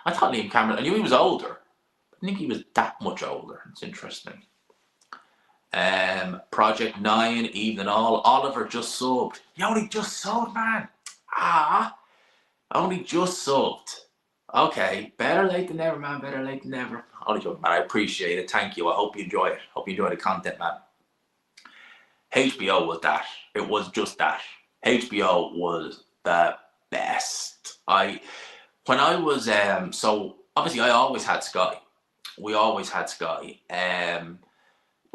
[SPEAKER 1] I thought Liam Cameron, I knew he was older. I didn't think he was that much older. It's interesting. Project 9, evening all. Oliver just subbed. You only just subbed, man. Only just subbed. Okay, better late than never, man. Better late than never. Only joking, man. I appreciate it. Thank you. I hope you enjoy it. Hope you enjoy the content, man. HBO was that. It was just that. HBO was the best. When I was so obviously I always had Sky. We always had Sky. I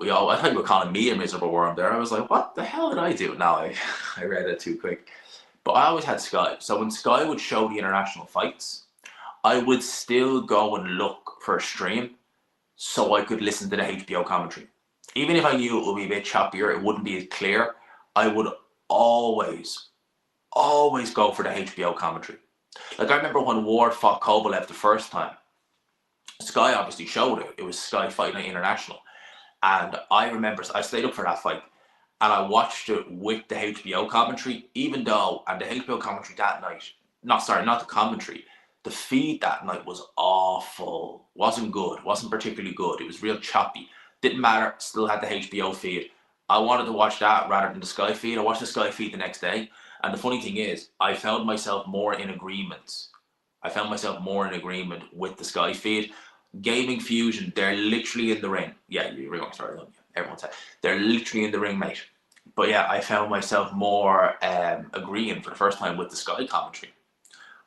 [SPEAKER 1] thought you were calling me a miserable worm there. I was like, what the hell did I do? No, I read it too quick. But I always had Sky. So when Sky would show the international fights, I would still go and look for a stream so I could listen to the HBO commentary. Even if I knew it would be a bit choppier, it wouldn't be as clear, I would always go for the HBO commentary. Like I remember when Ward fought Kovalev the first time, Sky obviously showed it. It was Sky Fight Night International. And I remember, I stayed up for that fight and I watched it with the HBO commentary, even though, and the HBO commentary that night, not the commentary, the feed that night was awful. Wasn't good, wasn't particularly good. It was real choppy. Didn't matter, still had the HBO feed. I wanted to watch that rather than the Sky feed. I watched the Sky feed the next day. And the funny thing is, I found myself more in agreement. With the Sky feed. Gaming Fusion, they're literally in the ring. Yeah, you're going, sorry, everyone said. They're literally in the ring, mate. But yeah, I found myself more agreeing for the first time with the Sky commentary.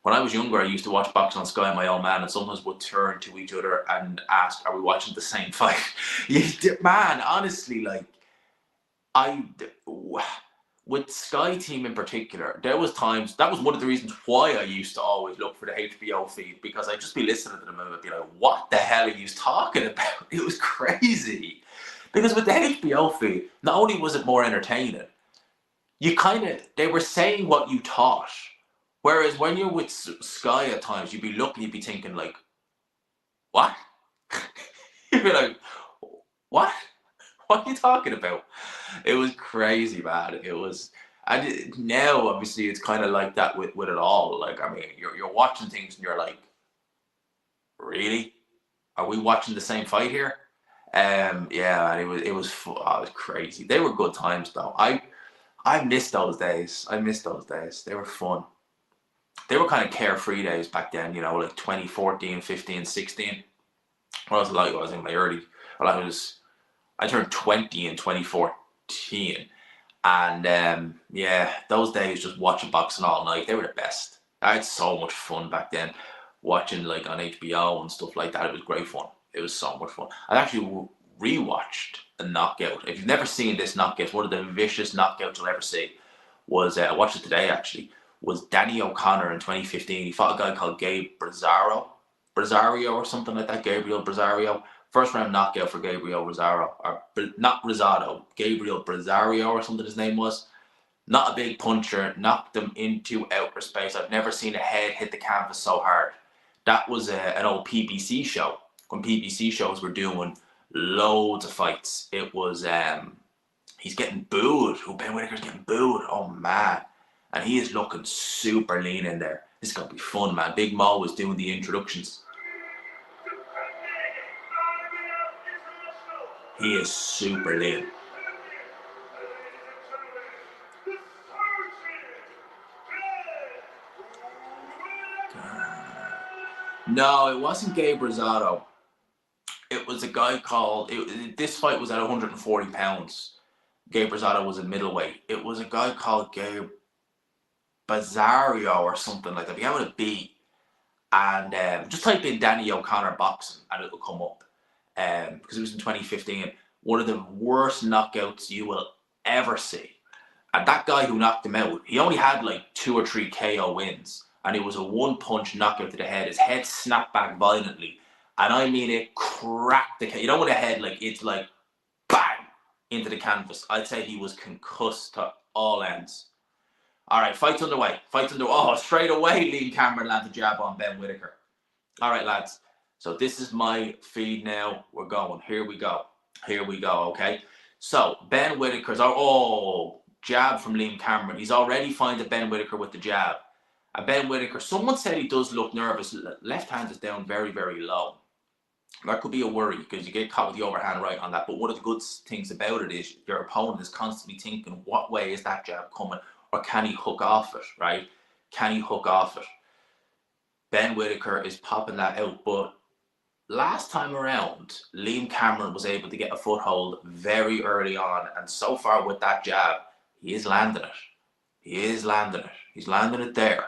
[SPEAKER 1] When I was younger, I used to watch boxing on Sky, my old man, and sometimes would turn to each other and ask, are we watching the same fight? Man, honestly, like, with Sky Team in particular, there was times, that was one of the reasons why I used to always look for the HBO feed, because I'd just be listening to them and I'd be like, what the hell are you talking about? It was crazy. Because with the HBO feed, not only was it more entertaining, they were saying what you thought. Whereas when you're with Sky at times, you'd be looking, you'd be thinking like, what? You'd be like, what? What are you talking about? It was crazy, man. It was, and now obviously it's kind of like that with it all. Like, I mean, you're watching things and you're like, really? Are we watching the same fight here? Yeah, it was crazy. They were good times though. I miss those days. They were fun. They were kind of carefree days back then, you know, like 2014, 15, 16. What was it like? I was in my early, I turned 20 in 2014. And yeah, those days just watching boxing all night, they were the best. I had so much fun back then watching like on HBO and stuff like that. It was great fun. It was so much fun. I actually rewatched a knockout. If you've never seen this knockout, one of the vicious knockouts you'll ever see was, I watched it today actually, was Danny O'Connor in 2015. He fought a guy called Gabe Brazario or something like that, Gabriel Brazario, First round knockout for Gabriel Rosado, or not Rosado, Gabriel Brazario or something his name was. Not a big puncher, knocked him into outer space. I've never seen a head hit the canvas so hard. That was an old PBC show. When PBC shows were doing loads of fights, it was, he's getting booed. Ben Whittaker's getting booed. Oh, man. And he is looking super lean in there. This is going to be fun, man. Big Mo was doing the introductions. He is super lean. No, it wasn't Gabe Rosado. It was a guy called, this fight was at 140 pounds. Gabe Rosado was a middleweight. It was a guy called Gabe Bazario or something like that. Began with a B. And just type in Danny O'Connor boxing and it will come up. Because it was in 2015. One of the worst knockouts you will ever see. And that guy who knocked him out, he only had like 2 or 3 KO wins. And it was a one-punch knockout to the head. His head snapped back violently. And I mean, it cracked the... You know when a head, like, it's like, bang, into the canvas. I'd say he was concussed to all ends. All right, fight's underway. Oh, straight away, Liam Cameron landed a jab on Ben Whittaker. All right, lads. So this is my feed now. We're going. Here we go, okay? So, Ben Whittaker's... jab from Liam Cameron. He's already finding Ben Whittaker with the jab. And Ben Whittaker, someone said he does look nervous. Left hand is down very, very low. That could be a worry because you get caught with the overhand right on that. But one of the good things about it is your opponent is constantly thinking, what way is that jab coming? Or can he hook off it, right? Can he hook off it? Ben Whittaker is popping that out. But last time around, Liam Cameron was able to get a foothold very early on. And so far with that jab, he is landing it. He's landing it there.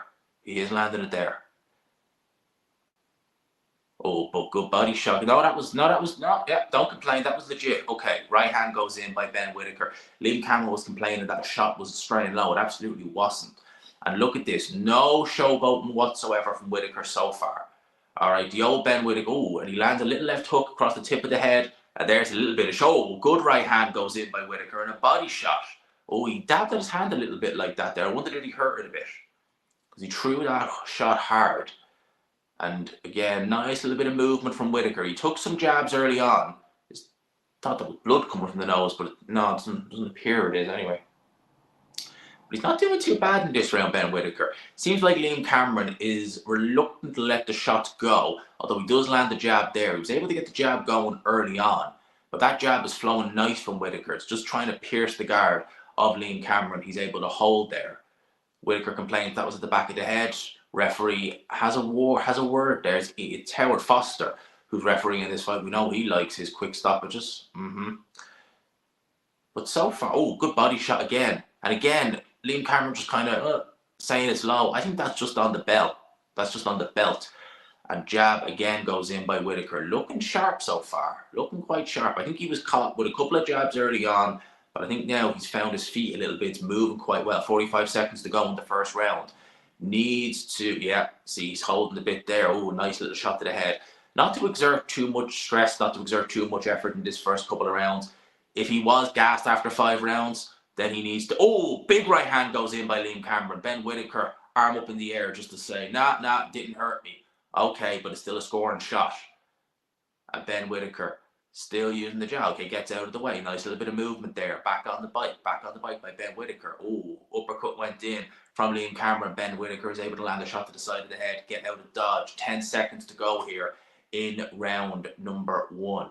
[SPEAKER 1] Oh, but good body shot. Yeah, don't complain. That was legit. Okay, right hand goes in by Ben Whittaker. Liam Cameron was complaining that the shot was straight low. It absolutely wasn't. And look at this. No showboating whatsoever from Whittaker so far. All right, the old Ben Whittaker. Oh, and he lands a little left hook across the tip of the head. And there's a little bit of show. Good right hand goes in by Whittaker and a body shot. Oh, he dabbed at his hand a little bit like that there. I wonder did he hurt it a bit? Because he threw that shot hard. And again, nice little bit of movement from Whittaker. He took some jabs early on. Thought there was blood coming from the nose, but no, it doesn't appear it is anyway. But he's not doing too bad in this round, Ben Whittaker. Seems like Liam Cameron is reluctant to let the shots go, although he does land the jab there. He was able to get the jab going early on, but that jab is flowing nice from Whittaker. It's just trying to pierce the guard of Liam Cameron. He's able to hold there. Whittaker complains that was at the back of the head. Referee has a word there. It's Howard Foster who's refereeing this fight. We know he likes his quick stoppages. But so far, oh, good body shot again. And again, Liam Cameron just kind of saying it's low. I think that's just on the belt. And jab again goes in by Whittaker. Looking sharp so far. Looking quite sharp. I think he was caught with a couple of jabs early on. But I think now he's found his feet a little bit. It's moving quite well. 45 seconds to go in the first round. Needs to, see he's holding a bit there. Oh, nice little shot to the head. Not to exert too much stress, not to exert too much effort in this first couple of rounds. If he was gassed after 5 rounds, then he needs to... Oh, big right hand goes in by Liam Cameron. Ben Whittaker, arm up in the air just to say, nah, didn't hurt me. Okay, but it's still a scoring shot. And Ben Whittaker still using the jab. Okay, gets out of the way. Nice little bit of movement there. Back on the bike by Ben Whittaker. Oh, uppercut went in from Liam Cameron. Ben Whittaker is able to land a shot to the side of the head. Get out of dodge. 10 seconds to go here in round number 1.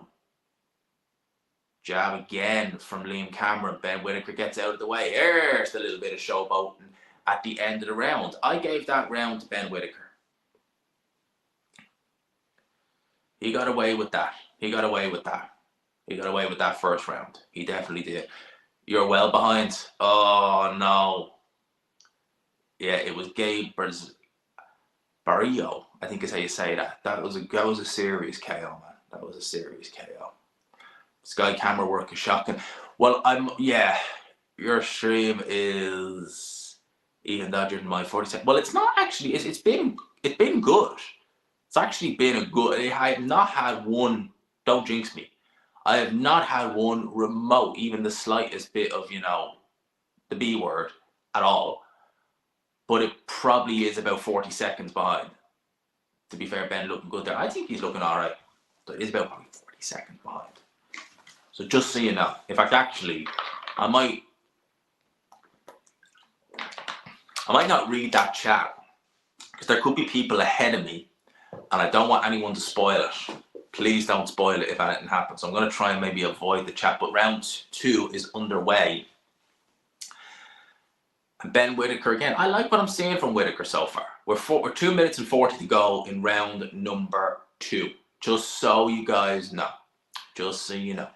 [SPEAKER 1] Jab again from Liam Cameron. Ben Whittaker gets out of the way. There's a little bit of showboating at the end of the round. I gave that round to Ben Whittaker. He got away with that. He got away with that first round. He definitely did. You're well behind. Oh, no. Yeah, it was Gabe Barrio, I think is how you say that. That was a serious KO, man. That was a serious KO. Sky camera work is shocking. Well, your stream is even dodgier than my 40 seconds. Well, it's not actually. It's been good. It's actually been a good. I have not had one Don't jinx me. I have not had one remote, even the slightest bit of, you know, the B word at all. But it probably is about 40 seconds behind. To be fair, Ben looking good there. I think he's looking all right. But it is about probably 40 seconds behind. So just so you know. In fact, actually, I might not read that chat. Because there could be people ahead of me. And I don't want anyone to spoil it. Please don't spoil it if anything happens. So I'm going to try and maybe avoid the chat. But round 2 is underway. And Ben Whittaker again. I like what I'm seeing from Whittaker so far. We're 2 minutes and 40 to go in round number 2. Just so you guys know. Just so you know.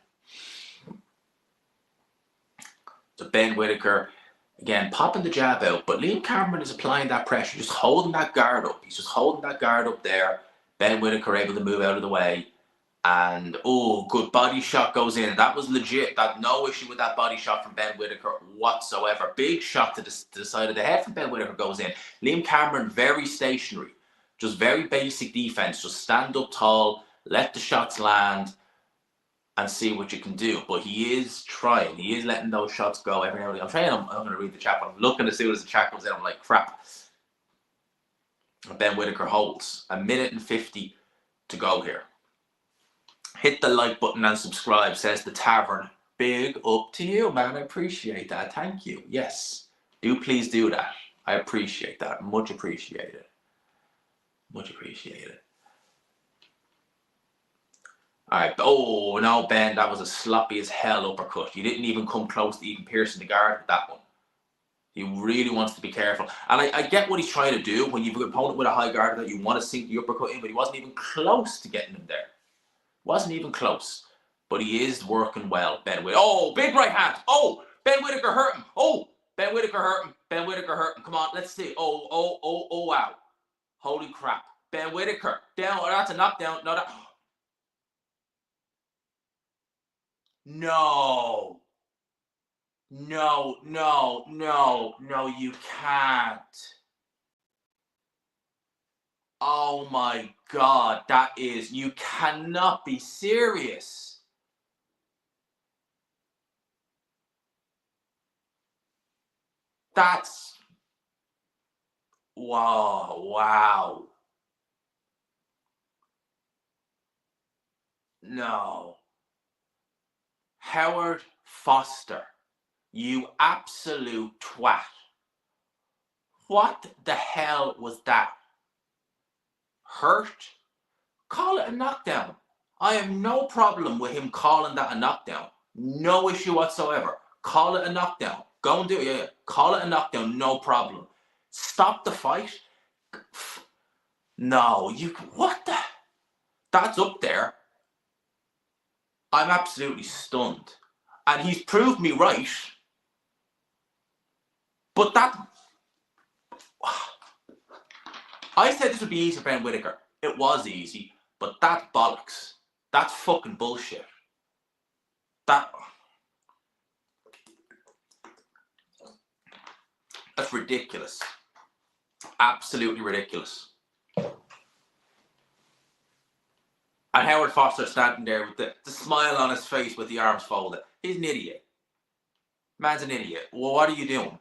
[SPEAKER 1] So Ben Whittaker, again, popping the jab out. But Liam Cameron is applying that pressure. Just holding that guard up. He's just holding that guard up there. Ben Whittaker able to move out of the way. And, oh, good body shot goes in. That was legit. That no issue with that body shot from Ben Whittaker whatsoever. Big shot to the side of the head from Ben Whittaker goes in. Liam Cameron, very stationary. Just very basic defense. Just stand up tall, let the shots land, and see what you can do. But he is trying. He is letting those shots go every now and again. I'm going to read the chat, but I'm looking as soon as the chat comes in. I'm like, crap. Ben Whittaker holds. 1 minute and 50 to go here. Hit the like button and subscribe, says the Tavern. Big up to you, man. I appreciate that. Thank you. Yes. Do please do that. I appreciate that. Much appreciated. Much appreciated. Alright. Oh, no, Ben. That was a sloppy as hell uppercut. You didn't even come close to even piercing the guard with that one. He really wants to be careful. And I get what he's trying to do. When you've an opponent with a high guard that you want to sink the uppercut in, but he wasn't even close to getting him there. Wasn't even close. But he is working well, Ben Whittaker. Oh, big right hand. Oh, Ben Whittaker hurt him. Oh, Ben Whittaker hurt him. Ben Whittaker hurt him. Come on, let's see. Oh, wow. Holy crap. Ben Whittaker. Down. Oh, that's a knockdown. No, that. No. No, you can't. Oh my God, that is, you cannot be serious. That's, wow. No. Howard Foster, you absolute twat. What the hell was that? Hurt? Call it a knockdown. I have no problem with him calling that a knockdown. No issue whatsoever. Call it a knockdown. Go and do it. Yeah. Call it a knockdown. No problem. Stop the fight. No, what the? That's up there. I'm absolutely stunned. And he's proved me right. But that... I said this would be easy for Ben Whittaker. It was easy, but that's bollocks. That's fucking bullshit. That's ridiculous. Absolutely ridiculous. And Howard Foster standing there with the smile on his face with the arms folded. He's an idiot. Man's an idiot. Well, what are you doing?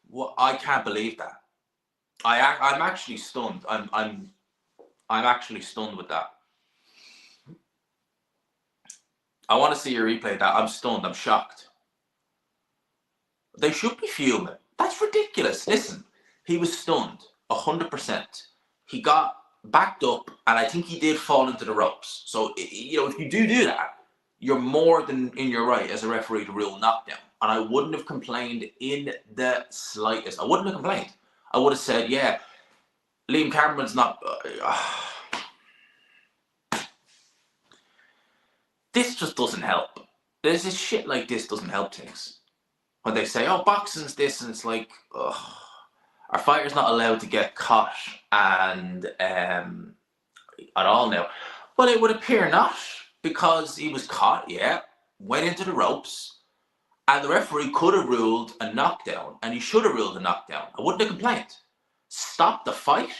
[SPEAKER 1] Well, I can't believe that. I'm actually stunned. I'm actually stunned with that. I want to see a replay of that. I'm stunned. I'm shocked. They should be fuming. That's ridiculous. Listen, he was stunned 100%. He got backed up, and I think he did fall into the ropes. So, you know, if you do that, you're more than in your right as a referee to rule knockdown. And I wouldn't have complained in the slightest. I wouldn't have complained. I would have said, yeah, Liam Cameron's not... This just doesn't help. There's this shit like this doesn't help things. When they say, oh, boxing's this, and it's like, ugh, our fighter's not allowed to get caught and at all now. Well, it would appear not, because he was caught, yeah, went into the ropes, and the referee could have ruled a knockdown, and he should have ruled a knockdown. I wouldn't have complained. Stop the fight?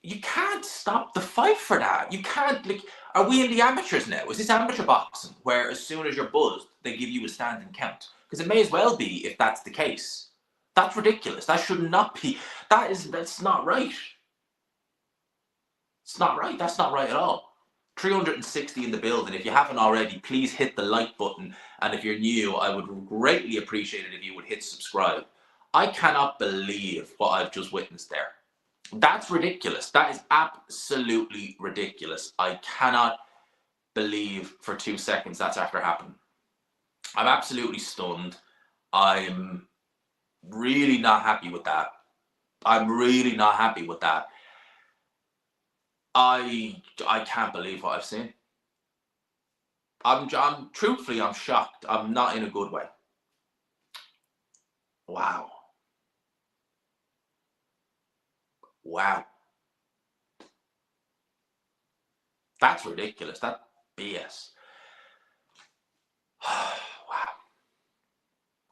[SPEAKER 1] you can't stop the fight for that. You can't, like, are we in the amateurs now? Is this amateur boxing where as soon as you're buzzed, they give you a standing count? Because it may as well be if that's the case. That's ridiculous. That should not be. That's not right. It's not right. That's not right at all. 360 in the building. If you haven't already, please hit the like button. And if you're new, I would greatly appreciate it if you would hit subscribe. I cannot believe what I've just witnessed there. That's ridiculous. That is absolutely ridiculous. I cannot believe for 2 seconds that's after happened. I'm absolutely stunned. I'm really not happy with that. I'm really not happy with that. I can't believe what I've seen. I'm truthfully, I'm shocked. I'm not in a good way. Wow. Wow. That's ridiculous. That's BS. Wow.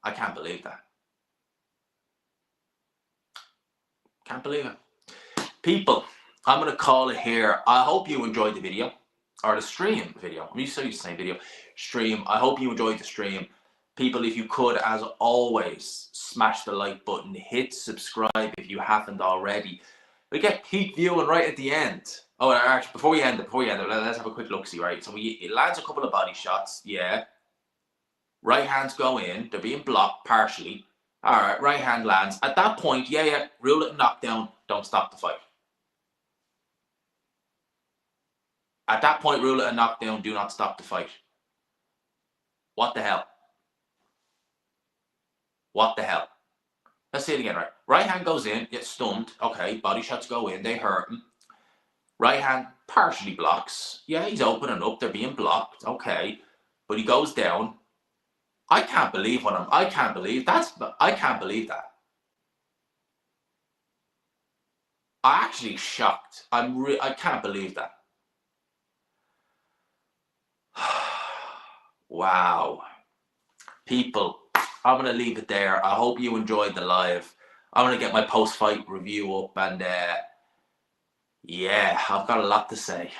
[SPEAKER 1] I can't believe that. Can't believe it. People, I'm going to call it here. I hope you enjoyed the video. Or the stream video. I'm so used to saying video. Stream. I hope you enjoyed the stream. People, if you could, as always, smash the like button. Hit subscribe if you haven't already. We get peak viewing right at the end. Oh, actually, before we end it, let's have a quick look-see, right? So it lands a couple of body shots, yeah. Right hands go in. They're being blocked partially. All right, right hand lands. At that point, yeah, rule it knockdown. Don't stop the fight. At that point, rule it a knockdown. Do not stop the fight. What the hell? What the hell? Let's see it again, right? Right hand goes in, gets stunned. Okay, body shots go in. They hurt him. Right hand partially blocks. Yeah, he's opening up. They're being blocked. Okay, but he goes down. I can't believe I can't believe that. I'm actually shocked. I can't believe that. Wow. People, I'm going to leave it there. I hope you enjoyed the live. I'm going to get my post-fight review up and yeah, I've got a lot to say.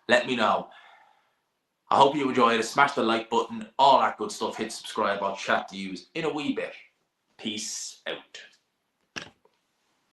[SPEAKER 1] Let me know. I hope you enjoyed it. Smash the like button, all that good stuff. Hit subscribe. I'll chat to you in a wee bit. Peace out.